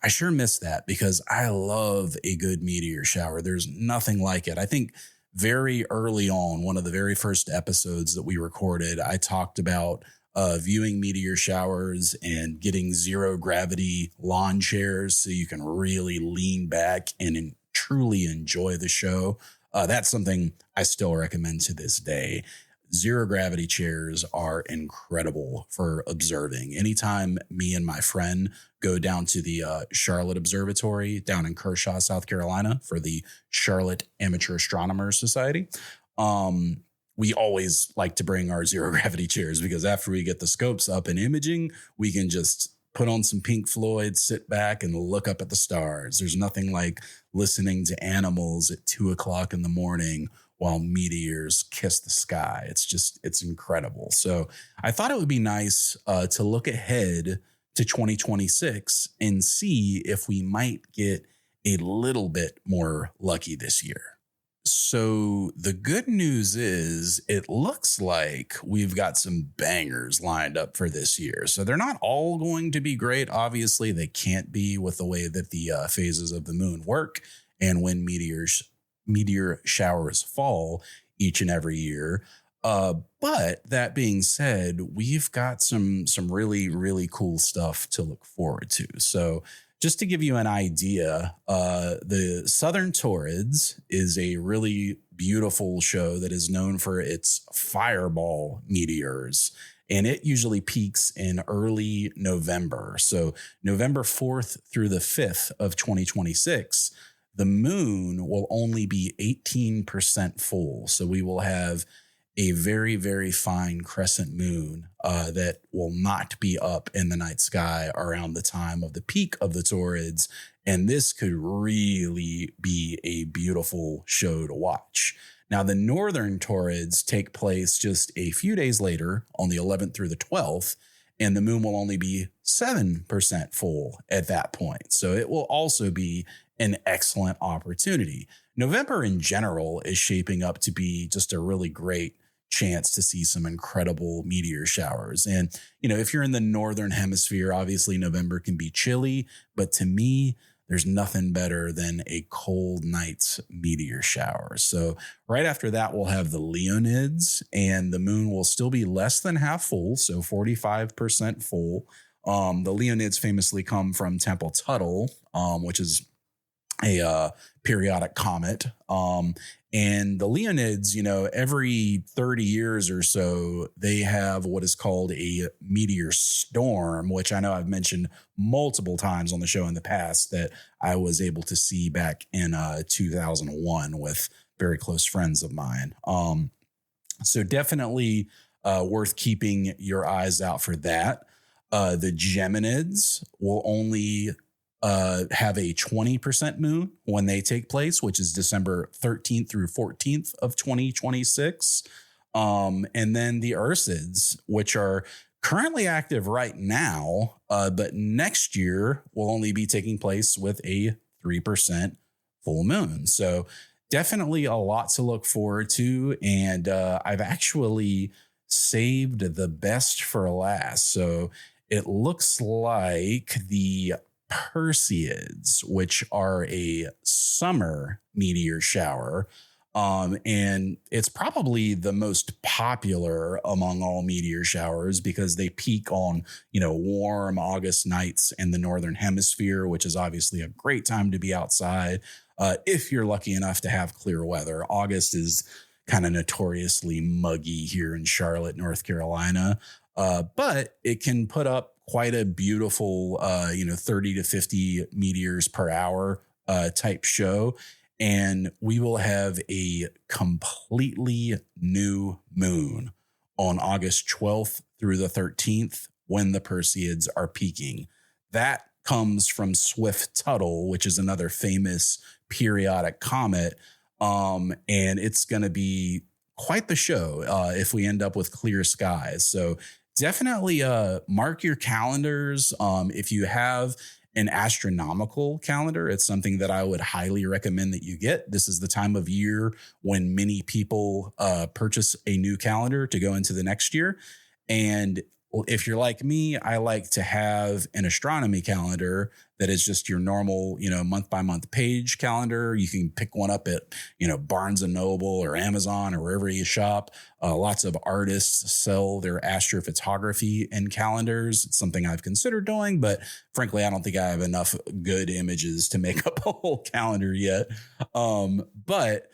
sure miss that because I love a good meteor shower. There's nothing like it. I think very early on, one of the very first episodes that we recorded, I talked about viewing meteor showers and getting zero gravity lawn chairs so you can really lean back and truly enjoy the show. That's something I still recommend to this day. Zero gravity chairs are incredible for observing. Anytime me and my friend go down to the Charlotte Observatory down in Kershaw, South Carolina for the Charlotte Amateur Astronomers Society, we always like to bring our zero gravity chairs because after we get the scopes up and imaging, we can just put on some Pink Floyd, sit back and look up at the stars. There's nothing like listening to animals at 2:00 in the morning while meteors kiss the sky. It's incredible. So I thought it would be nice to look ahead to 2026 and see if we might get a little bit more lucky this year. So the good news is it looks like we've got some bangers lined up for this year. So they're not all going to be great. Obviously, they can't be with the way that the phases of the moon work and when meteor showers fall each and every year. But that being said, we've got some really, really cool stuff to look forward to. So just to give you an idea, the Southern Taurids is a really beautiful show that is known for its fireball meteors. And it usually peaks in early November. So November 4th through the 5th of 2026, the moon will only be 18% full. So we will have a very, very fine crescent moon that will not be up in the night sky around the time of the peak of the Taurids. And this could really be a beautiful show to watch. Now, the Northern Taurids take place just a few days later on the 11th through the 12th, and the moon will only be 7% full at that point. So it will also be an excellent opportunity. November in general is shaping up to be just a really great chance to see some incredible meteor showers. And, if you're in the Northern Hemisphere, obviously November can be chilly, but to me, there's nothing better than a cold night's meteor shower. So right after that, we'll have the Leonids, and the moon will still be less than half full, so 45% full. The Leonids famously come from Temple Tuttle, which is a periodic comet. And the Leonids, every 30 years or so, they have what is called a meteor storm, which I know I've mentioned multiple times on the show in the past that I was able to see back in 2001 with very close friends of mine. So definitely worth keeping your eyes out for that. The Geminids will only have a 20% moon when they take place, which is December 13th through 14th of 2026. And then the Ursids, which are currently active right now, but next year will only be taking place with a 3% full moon. So definitely a lot to look forward to. And I've actually saved the best for last. So it looks like the Perseids, which are a summer meteor shower. And it's probably the most popular among all meteor showers because they peak on, warm August nights in the Northern Hemisphere, which is obviously a great time to be outside. If you're lucky enough to have clear weather. August is kind of notoriously muggy here in Charlotte, North Carolina. But it can put up quite a beautiful, 30 to 50 meteors per hour type show. And we will have a completely new moon on August 12th through the 13th when the Perseids are peaking. That comes from Swift-Tuttle, which is another famous periodic comet. And it's going to be quite the show if we end up with clear skies. So definitely mark your calendars. If you have an astronomical calendar, it's something that I would highly recommend that you get. This is the time of year when many people purchase a new calendar to go into the next year. And if you're like me, I like to have an astronomy calendar that is just your normal, month by month page calendar. You can pick one up at, Barnes and Noble or Amazon or wherever you shop. Lots of artists sell their astrophotography in calendars. It's something I've considered doing, but frankly, I don't think I have enough good images to make up a whole calendar yet. But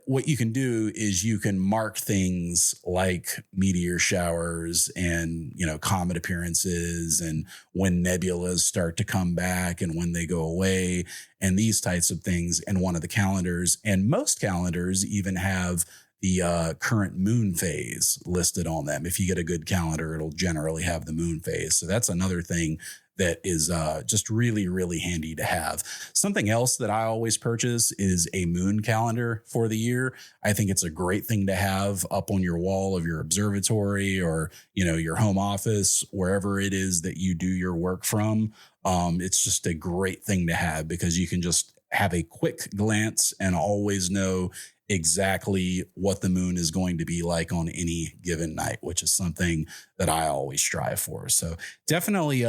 what you can do is you can mark things like meteor showers and, comet appearances and when nebulas start to come back and when they go away and these types of things in one of the calendars. And most calendars even have the current moon phase listed on them. If you get a good calendar, it'll generally have the moon phase. So that's another thing that is just really, really handy to have. Something else that I always purchase is a moon calendar for the year. I think it's a great thing to have up on your wall of your observatory or, your home office, wherever it is that you do your work from. It's just a great thing to have because you can just have a quick glance and always know exactly what the moon is going to be like on any given night, which is something that I always strive for. So definitely,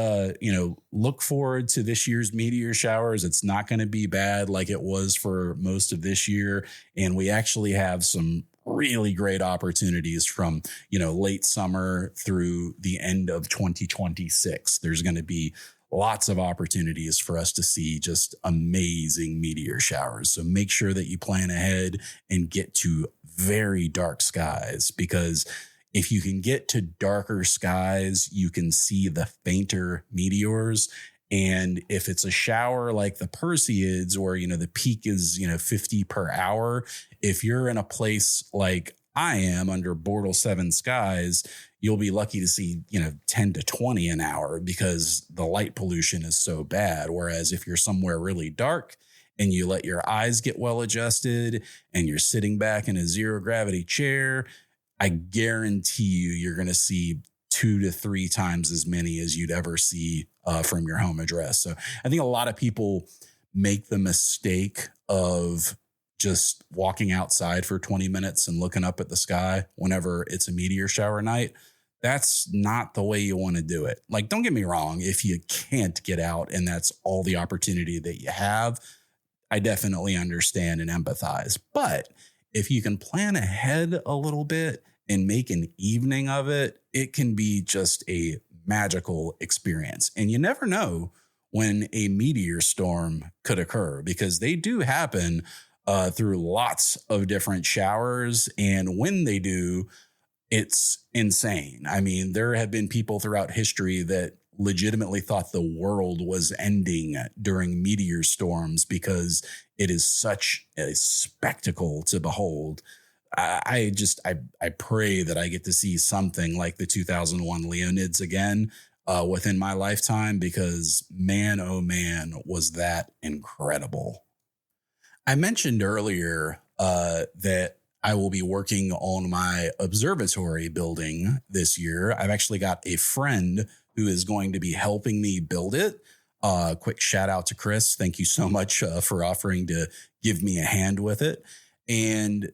look forward to this year's meteor showers. It's not going to be bad like it was for most of this year. And we actually have some really great opportunities from, late summer through the end of 2026. There's going to be lots of opportunities for us to see just amazing meteor showers. So make sure that you plan ahead and get to very dark skies, because if you can get to darker skies, you can see the fainter meteors. And if it's a shower like the Perseids where, the peak is, 50 per hour, if you're in a place like I am under Bortle 7 skies, you'll be lucky to see, 10 to 20 an hour because the light pollution is so bad. Whereas if you're somewhere really dark and you let your eyes get well adjusted and you're sitting back in a zero gravity chair, I guarantee you're going to see 2 to 3 times as many as you'd ever see from your home address. So I think a lot of people make the mistake of just walking outside for 20 minutes and looking up at the sky whenever it's a meteor shower night. That's not the way you want to do it. Like, don't get me wrong. If you can't get out and that's all the opportunity that you have, I definitely understand and empathize. But if you can plan ahead a little bit and make an evening of it, it can be just a magical experience. And you never know when a meteor storm could occur, because they do happen through lots of different showers. And when they do, it's insane. I mean, there have been people throughout history that legitimately thought the world was ending during meteor storms because it is such a spectacle to behold. I pray that I get to see something like the 2001 Leonids again within my lifetime, because man, oh man, was that incredible. I mentioned earlier that I will be working on my observatory building this year. I've actually got a friend who is going to be helping me build it. Quick shout out to Chris. Thank you so much for offering to give me a hand with it. And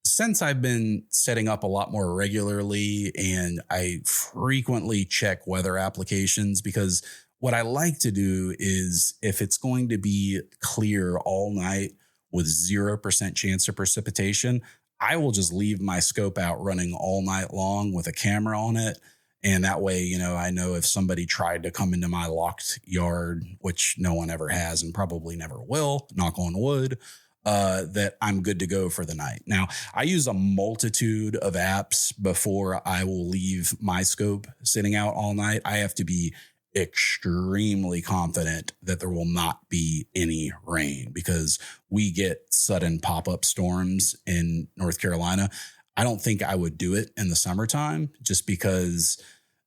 since I've been setting up a lot more regularly, and I frequently check weather applications, because what I like to do is, if it's going to be clear all night with 0% chance of precipitation, I will just leave my scope out running all night long with a camera on it. And that way, you know, I know if somebody tried to come into my locked yard, which no one ever has and probably never will, knock on wood, that I'm good to go for the night. Now, I use a multitude of apps before I will leave my scope sitting out all night. I have to be extremely confident that there will not be any rain, because we get sudden pop-up storms in North Carolina. I don't think I would do it in the summertime, just because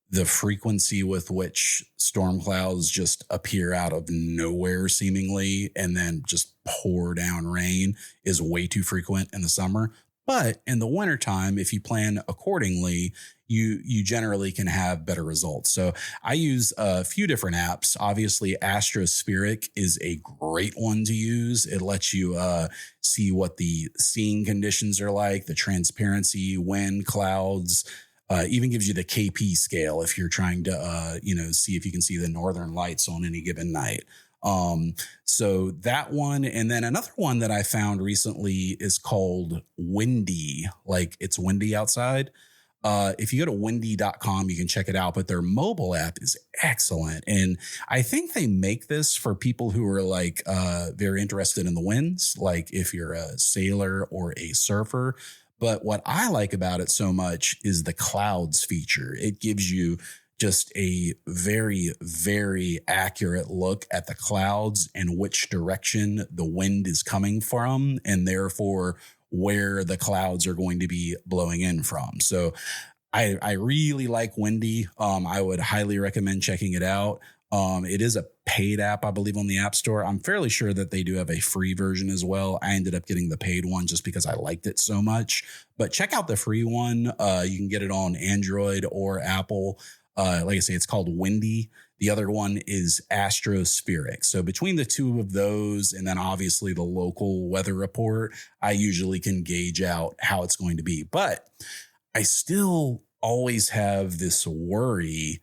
the frequency with which storm clouds just appear out of nowhere seemingly and then just pour down rain is way too frequent in the summer. But in the wintertime, if you plan accordingly, you generally can have better results. So I use a few different apps. Obviously, Astrospheric is a great one to use. It lets you see what the seeing conditions are like, the transparency, wind, clouds, even gives you the KP scale if you're trying to, see if you can see the northern lights on any given night. So that one. And then another one that I found recently is called Windy, like it's windy outside. If you go to windy.com, you can check it out, but their mobile app is excellent. And I think they make this for people who are like, very interested in the winds, like if you're a sailor or a surfer. But what I like about it so much is the clouds feature. It gives you just a very, very accurate look at the clouds and which direction the wind is coming from, and therefore where the clouds are going to be blowing in from. So I really like Windy. I would highly recommend checking it out. It is a paid app, I believe, on the App Store. I'm fairly sure that they do have a free version as well. I ended up getting the paid one just because I liked it so much. But check out the free one. You can get it on Android or Apple. Like I say, it's called Windy. The other one is Astrospheric. So between the two of those, and then obviously the local weather report, I usually can gauge out how it's going to be. But I still always have this worry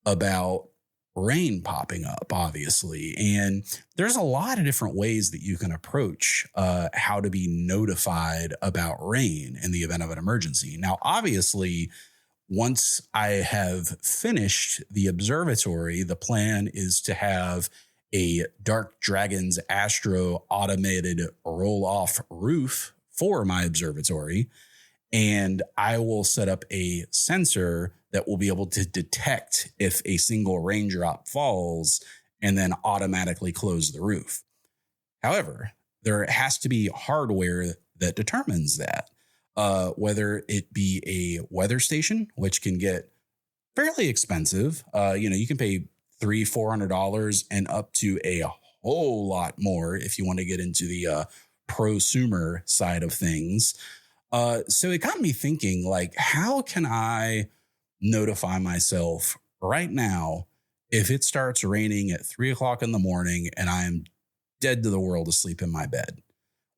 about rain popping up, obviously. And there's a lot of different ways that you can approach how to be notified about rain in the event of an emergency. Now, obviously, once I have finished the observatory, the plan is to have a Dark Dragons Astro automated roll-off roof for my observatory. And I will set up a sensor that will be able to detect if a single raindrop falls and then automatically close the roof. However, there has to be hardware that determines that. Whether it be a weather station, which can get fairly expensive. You can pay $300-$400 and up to a whole lot more if you want to get into the prosumer side of things. So it got me thinking, like, how can I notify myself right now if it starts raining at 3:00 in the morning and I am dead to the world asleep in my bed,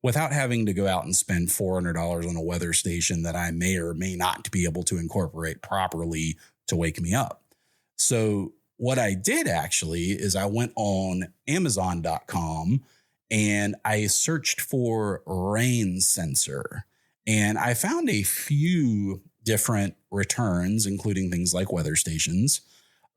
without having to go out and spend $400 on a weather station that I may or may not be able to incorporate properly to wake me up? So what I did actually is I went on Amazon.com and I searched for rain sensor, and I found a few different returns, including things like weather stations.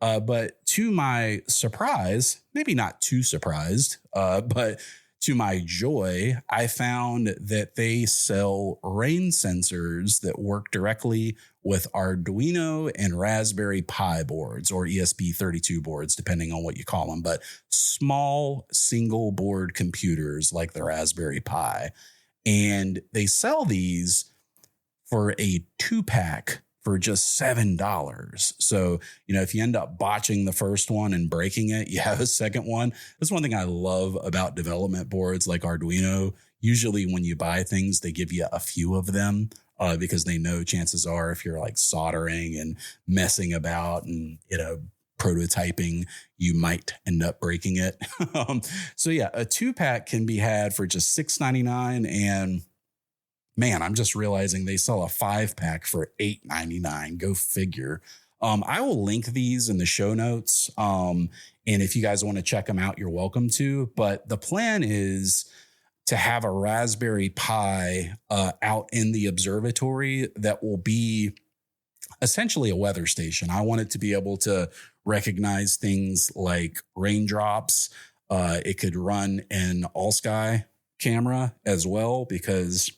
But to my surprise, maybe not too surprised, but to my joy, I found that they sell rain sensors that work directly with Arduino and Raspberry Pi boards, or ESP32 boards, depending on what you call them, but small single board computers like the Raspberry Pi. And they sell these for a 2-pack for just $7. So, if you end up botching the first one and breaking it, you have a second one. That's one thing I love about development boards like Arduino. Usually when you buy things, they give you a few of them because they know chances are if you're like soldering and messing about and, prototyping, you might end up breaking it. So yeah, a 2-pack can be had for just $6.99, and man, I'm just realizing they sell a 5-pack for $8.99. Go figure. I will link these in the show notes. And if you guys want to check them out, you're welcome to. But the plan is to have a Raspberry Pi out in the observatory that will be essentially a weather station. I want it to be able to recognize things like raindrops. It could run an all-sky camera as well, because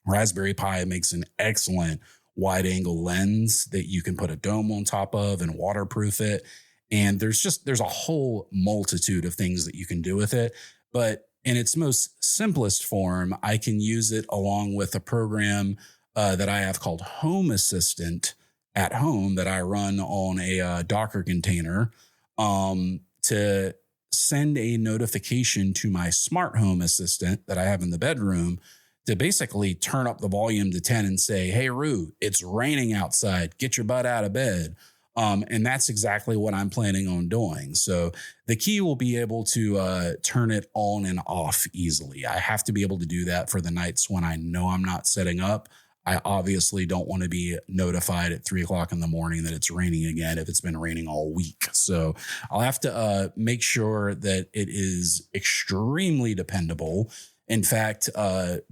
Raspberry Pi makes an excellent wide angle lens that you can put a dome on top of and waterproof it. And there's a whole multitude of things that you can do with it. But in its most simplest form, I can use it along with a program that I have called Home Assistant at home that I run on a Docker container to send a notification to my smart home assistant that I have in the bedroom to basically turn up the volume to 10 and say, "Hey, Roo, it's raining outside. Get your butt out of bed." And that's exactly what I'm planning on doing. So the key will be able to turn it on and off easily. I have to be able to do that for the nights when I know I'm not setting up. I obviously don't want to be notified at 3:00 in the morning that it's raining again if it's been raining all week. So I'll have to make sure that it is extremely dependable. In fact,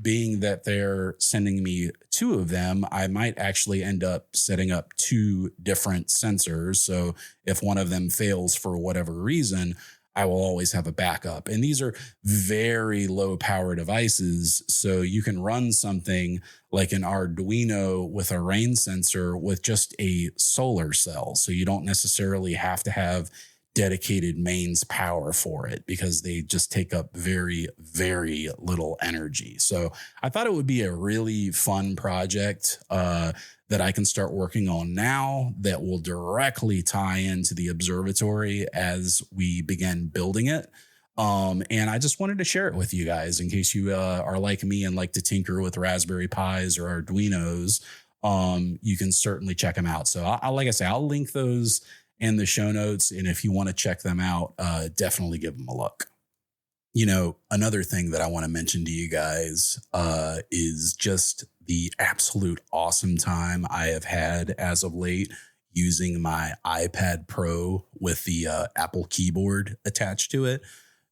being that they're sending me 2 of them, I might actually end up setting up 2 different sensors. So if one of them fails for whatever reason, I will always have a backup. And these are very low power devices. So you can run something like an Arduino with a rain sensor with just a solar cell. So you don't necessarily have to have dedicated mains power for it because they just take up very, very little energy. So I thought it would be a really fun project that I can start working on now that will directly tie into the observatory as we begin building it. And I just wanted to share it with you guys in case you are like me and like to tinker with Raspberry Pis or Arduinos. You can certainly check them out. So like I say, I'll link those in the show notes. And if you want to check them out, definitely give them a look. Another thing that I want to mention to you guys is just the absolute awesome time I have had as of late using my iPad Pro with the Apple keyboard attached to it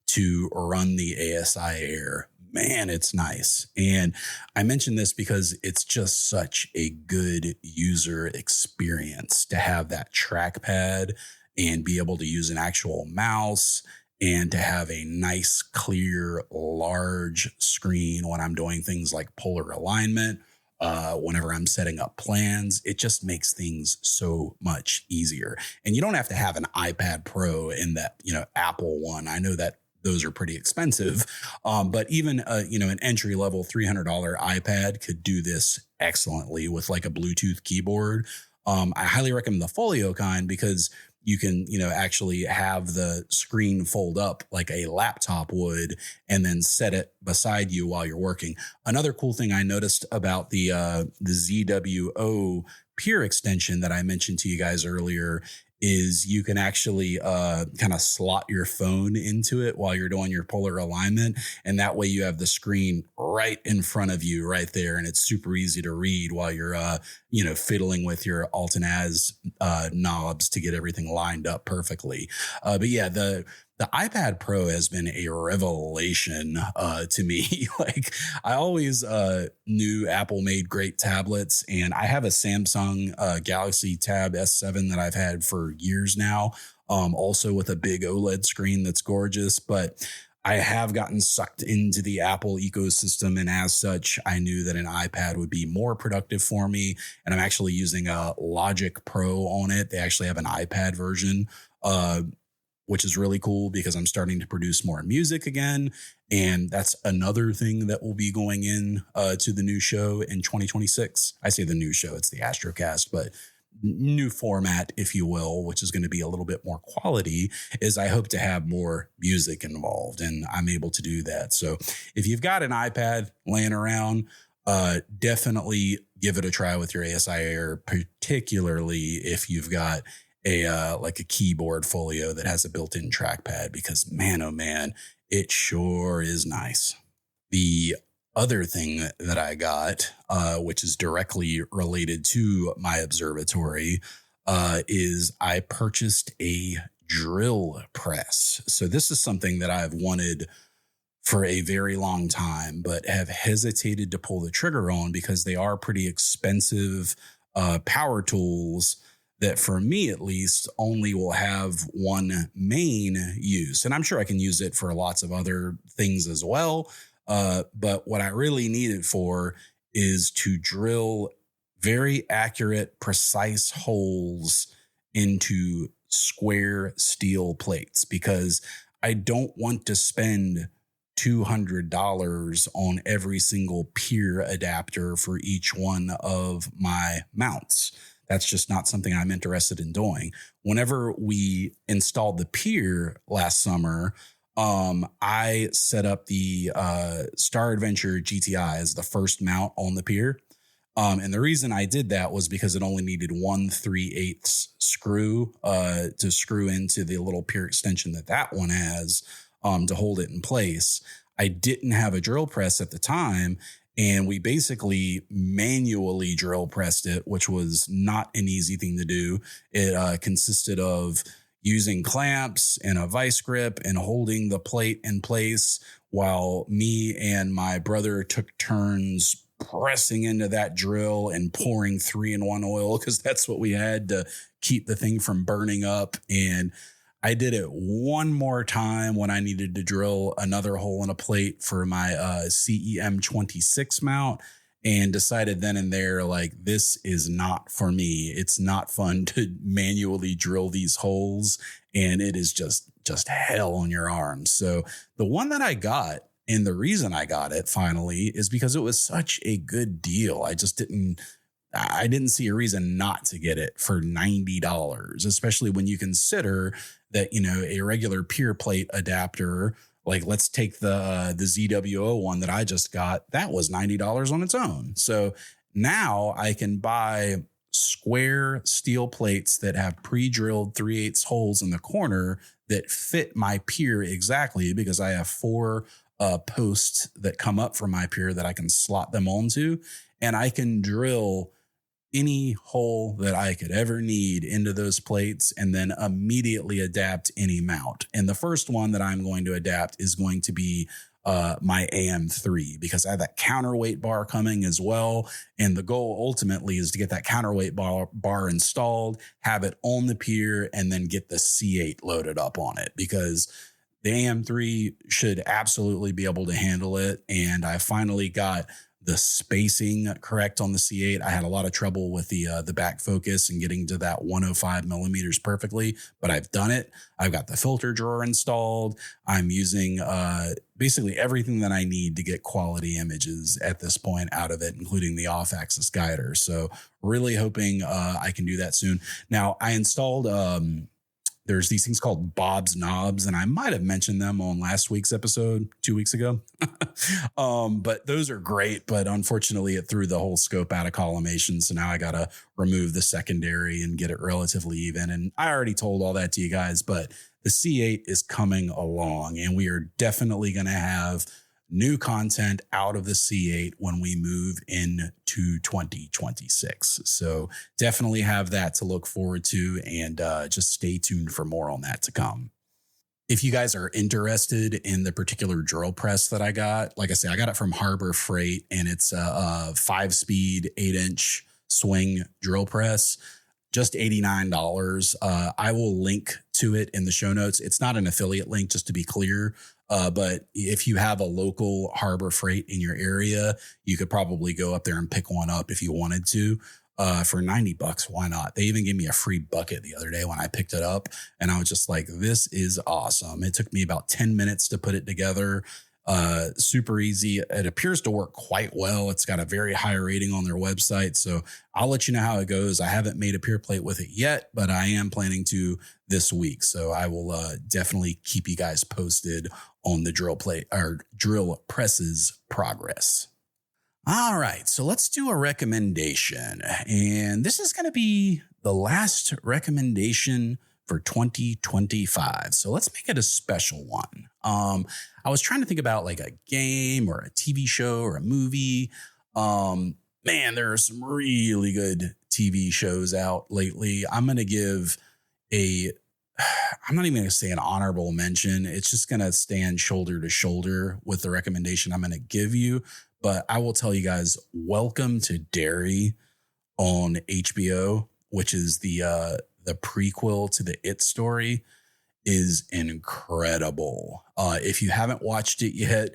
to run the ASI Air. Man, it's nice. And I mention this because it's just such a good user experience to have that trackpad and be able to use an actual mouse and to have a nice, clear, large screen when I'm doing things like polar alignment, whenever I'm setting up plans. It just makes things so much easier. And you don't have to have an iPad Pro in that, Apple one. I know that those are pretty expensive. But even, an entry level $300 iPad could do this excellently with like a Bluetooth keyboard. I highly recommend the Folio kind because you can, actually have the screen fold up like a laptop would and then set it beside you while you're working. Another cool thing I noticed about the ZWO peer extension that I mentioned to you guys earlier is you can actually kind of slot your phone into it while you're doing your polar alignment. And that way you have the screen right in front of you right there. And it's super easy to read while you're, fiddling with your Alt and As knobs to get everything lined up perfectly. But yeah, the The iPad Pro has been a revelation to me. Like, I always knew Apple made great tablets, and I have a Samsung Galaxy Tab S7 that I've had for years now, also with a big OLED screen that's gorgeous. But I have gotten sucked into the Apple ecosystem, and as such, I knew that an iPad would be more productive for me. And I'm actually using a Logic Pro on it. They actually have an iPad version, which is really cool because I'm starting to produce more music again. And that's another thing that will be going in to the new show in 2026. I say the new show, it's the Astrocast, but new format, if you will, which is going to be a little bit more quality, is I hope to have more music involved, and I'm able to do that. So if you've got an iPad laying around, definitely give it a try with your ASI Air, particularly if you've got like a keyboard folio that has a built-in trackpad, because man, oh man, it sure is nice. The other thing that I got, which is directly related to my observatory, is I purchased a drill press. So this is something that I've wanted for a very long time, but have hesitated to pull the trigger on because they are pretty expensive power tools that, for me at least, only will have one main use. And I'm sure I can use it for lots of other things as well. But what I really need it for is to drill very accurate, precise holes into square steel plates, because I don't want to spend $200 on every pier pier adapter for each one of my mounts. That's just not something I'm interested in doing. Whenever we installed the pier last summer, I set up the Star Adventure GTI as the first mount on the pier. And the reason I did that was because it only needed 1/3/8 screw to screw into the little pier extension that one has to hold it in place. I didn't have a drill press at the time, and we basically manually drill pressed it, which was not an easy thing to do. It consisted of using clamps and a vice grip and holding the plate in place while me and my brother took turns pressing into that drill and pouring 3-in-1 oil, because that's what we had to keep the thing from burning up. And I did it one more time when I needed to drill another hole in a plate for my CEM26 mount, and decided then and there, like, this is not for me. It's not fun to manually drill these holes, and it is just hell on your arms. So the one that I got, and the reason I got it finally, is because it was such a good deal. I didn't see a reason not to get it for $90, especially when you consider that, a regular pier plate adapter, like, let's take the ZWO one that I just got, that was $90 on its own. So now I can buy square steel plates that have pre-drilled 3/8 holes in the corner that fit my pier exactly, because I have 4 posts that come up from my pier that I can slot them onto, and I can drill any hole that I could ever need into those plates and then immediately adapt any mount. And the first one that I'm going to adapt is going to be my AM3, because I have that counterweight bar coming as well. And the goal ultimately is to get that counterweight bar installed, have it on the pier, and then get the C8 loaded up on it, because the AM3 should absolutely be able to handle it. And I finally got the spacing correct on the C8. I had a lot of trouble with the back focus and getting to that 105 millimeters perfectly, but I've done it. I've got the filter drawer installed. I'm using basically everything that I need to get quality images at this point out of it, including the off-axis guider. So really hoping I can do that soon. Now, I installed there's these things called Bob's Knobs, and I might have mentioned them on last week's episode 2 weeks ago. But those are great, but unfortunately it threw the whole scope out of collimation. So now I got to remove the secondary and get it relatively even. And I already told all that to you guys, but the C8 is coming along, and we are definitely going to have new content out of the C8 when we move into 2026. So definitely have that to look forward to, and just stay tuned for more on that to come. if you guys are interested in the particular drill press that I got, like I say, I got it from Harbor Freight, and it's a 5-speed 8-inch swing drill press, just $89. I will link to it in the show notes. It's not an affiliate link, just to be clear. But if you have a local Harbor Freight in your area, you could probably go up there and pick one up if you wanted to. For $90, why not? They even gave me a free bucket the other day when I picked it up, and I was just like, this is awesome. It took me about 10 minutes to put it together. Super easy. It appears to work quite well. It's got a very high rating on their website, so I'll let you know how it goes. I haven't made a pure plate with it yet, but I am planning to this week, so I will definitely keep you guys posted on the drill press's progress. All right, so let's do a recommendation. And this is going to be the last recommendation for 2025. So let's make it a special one. I was trying to think about like a game or a TV show or a movie. Man, there are some really good TV shows out lately. I'm not even going to say an honorable mention. It's just going to stand shoulder to shoulder with the recommendation I'm going to give you. But I will tell you guys, Welcome to Derry on HBO, which is the prequel to the It story, is incredible. If you haven't watched it yet,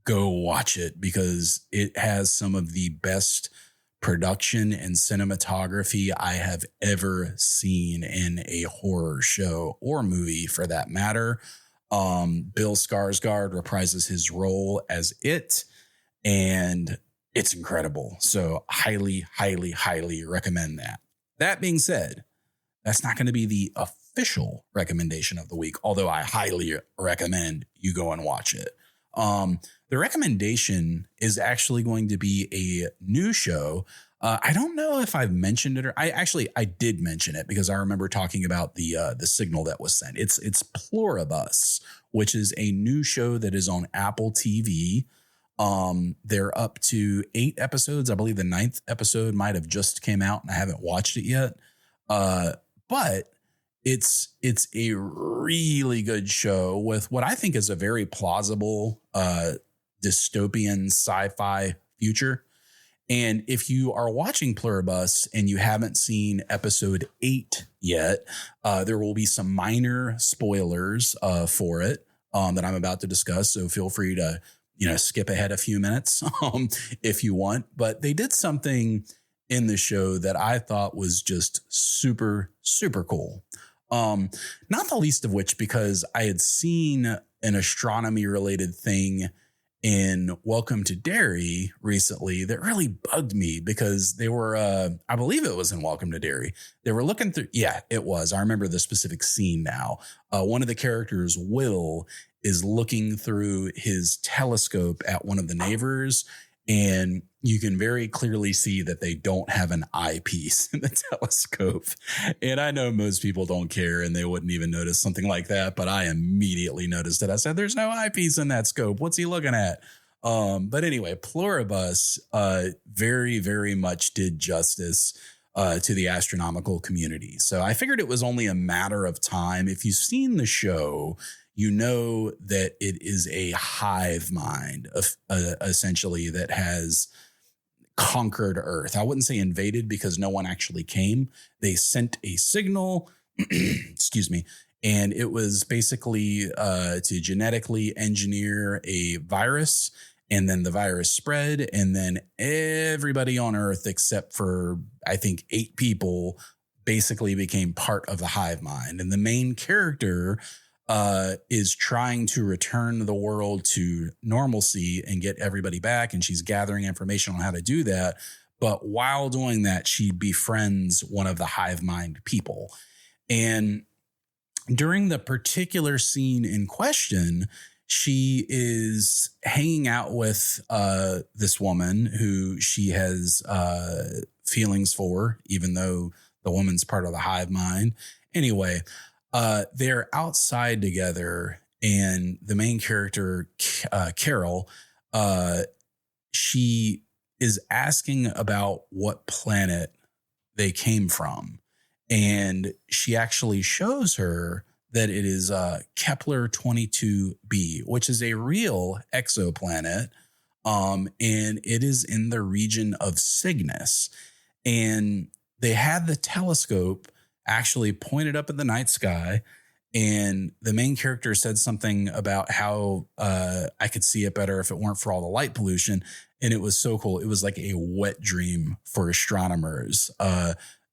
go watch it, because it has some of the best production and cinematography I have ever seen in a horror show or movie, for that matter. Bill Skarsgård reprises his role as It, and it's incredible. So highly, highly, highly recommend that. That being said, that's not going to be the official recommendation of the week, although I highly recommend you go and watch it. The recommendation is actually going to be a new show. I don't know if I've mentioned it, or I did mention it, because I remember talking about the signal that was sent. It's Pluribus, which is a new show that is on Apple TV. They're up to 8 episodes. I believe the 9th episode might have just came out, and I haven't watched it yet. But it's a really good show with what I think is a very plausible, dystopian sci-fi future. And if you are watching Pluribus and you haven't seen episode 8 yet, there will be some minor spoilers, for it, that I'm about to discuss. So feel free to, skip ahead a few minutes, if you want. But they did something in the show that I thought was just super, super cool. Not the least of which, because I had seen an astronomy related thing in Welcome to Derry recently that really bugged me, because they were, I believe it was in Welcome to Derry. They were looking through. Yeah, it was. I remember the specific scene now. One of the characters, Will, is looking through his telescope at one of the neighbors, and you can very clearly see that they don't have an eyepiece in the telescope. And I know most people don't care and they wouldn't even notice something like that, but I immediately noticed it. I said, there's no eyepiece in that scope. What's he looking at? But anyway, Pluribus very, very much did justice to the astronomical community. So I figured it was only a matter of time. If you've seen the show, you know that it is a hive mind of, essentially, that has conquered Earth. I wouldn't say invaded, because no one actually came. They sent a signal, excuse me, and it was basically to genetically engineer a virus, and then the virus spread, and then everybody on Earth except for, I think, 8 people basically became part of the hive mind. And the main character is trying to return the world to normalcy and get everybody back. And she's gathering information on how to do that. But while doing that, she befriends one of the hive mind people. And during the particular scene in question, she is hanging out with this woman who she has feelings for, even though the woman's part of the hive mind. Anyway, they're outside together, and the main character, Carol, she is asking about what planet they came from. And she actually shows her that it is Kepler 22b, which is a real exoplanet. And it is in the region of Cygnus. And they had the telescope actually pointed up at the night sky. And the main character said something about how I could see it better if it weren't for all the light pollution. And it was so cool. It was like a wet dream for astronomers.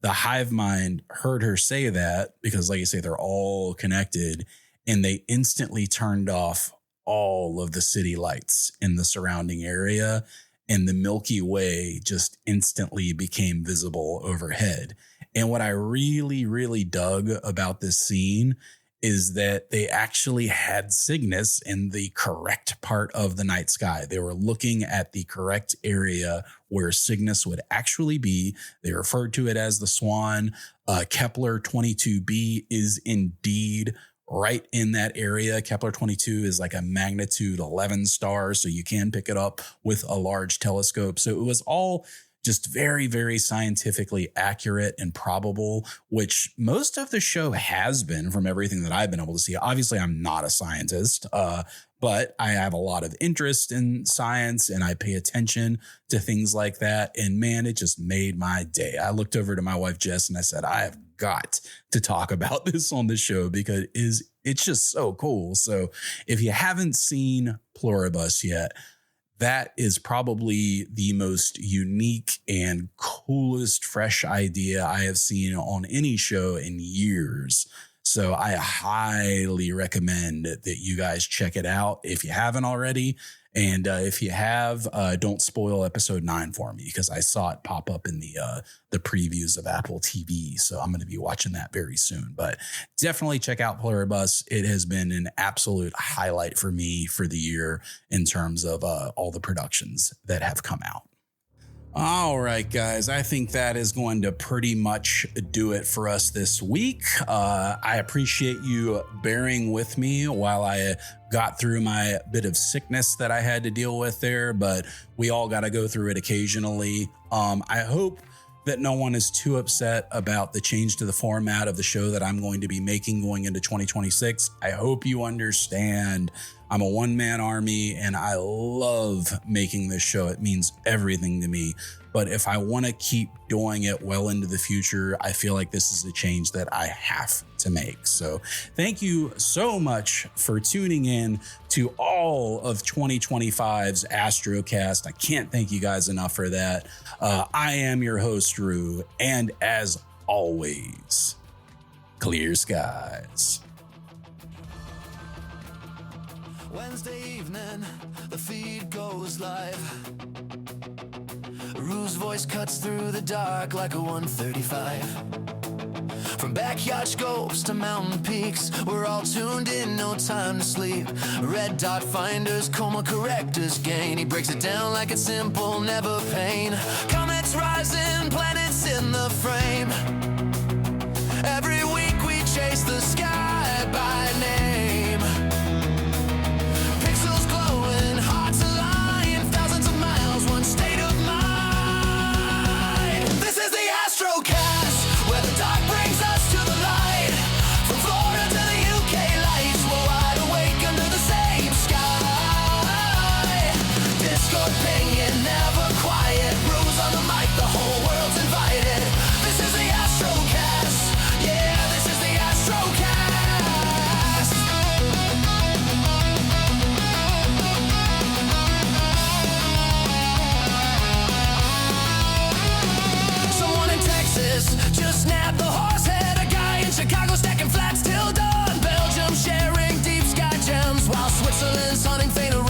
The hive mind heard her say that because, like you say, they're all connected, and they instantly turned off all of the city lights in the surrounding area. And the Milky Way just instantly became visible overhead. And what I really, really dug about this scene is that they actually had Cygnus in the correct part of the night sky. They were looking at the correct area where Cygnus would actually be. They referred to it as the Swan. Kepler 22b is indeed right in that area. Kepler 22 is like a magnitude 11 star, so you can pick it up with a large telescope. So it was all just very, very scientifically accurate and probable, which most of the show has been from everything that I've been able to see. Obviously, I'm not a scientist, but I have a lot of interest in science and I pay attention to things like that. And man, it just made my day. I looked over to my wife, Jess, and I said, I have got to talk about this on the show because it's just so cool. So if you haven't seen Pluribus yet, that is probably the most unique and coolest fresh idea I have seen on any show in years. So I highly recommend that you guys check it out if you haven't already. And if you have, don't spoil episode 9 for me because I saw it pop up in the previews of Apple TV. So I'm going to be watching that very soon. But definitely check out Pluribus. It has been an absolute highlight for me for the year in terms of all the productions that have come out. All right, guys, I think that is going to pretty much do it for us this week. I appreciate you bearing with me while I got through my bit of sickness that I had to deal with there, but we all got to go through it occasionally. I hope that no one is too upset about the change to the format of the show that I'm going to be making going into 2026. I hope you understand I'm a one-man army and I love making this show. It means everything to me. But if I want to keep doing it well into the future, I feel like this is a change that I have to make. So thank you so much for tuning in to all of 2025's Astrocast. I can't thank you guys enough for that. I am your host, Rue, and as always, clear skies. Wednesday evening, the feed goes live. Rue's voice cuts through the dark like a 135. From backyard scopes to mountain peaks, we're all tuned in, no time to sleep. Red dot finders, coma correctors gain. He breaks it down like it's simple, never pain. Comets rising, planets in the frame. Every week we chase the sky by name. Pixels glowing, hearts align, thousands of miles, one state of mind. This is the Astrocast, where the dark brings us to the light. From Florida to the UK lights, we're wide awake under the same sky. Discord pinging, never quiet. Rules on the mic, the whole world's invited. This is the Astrocast. Yeah, this is the Astrocast. Someone in Texas just nabbed the horse head. A guy in Chicago stacking flats till dawn. Belgium sharing deep sky gems, while Switzerland's hunting fatal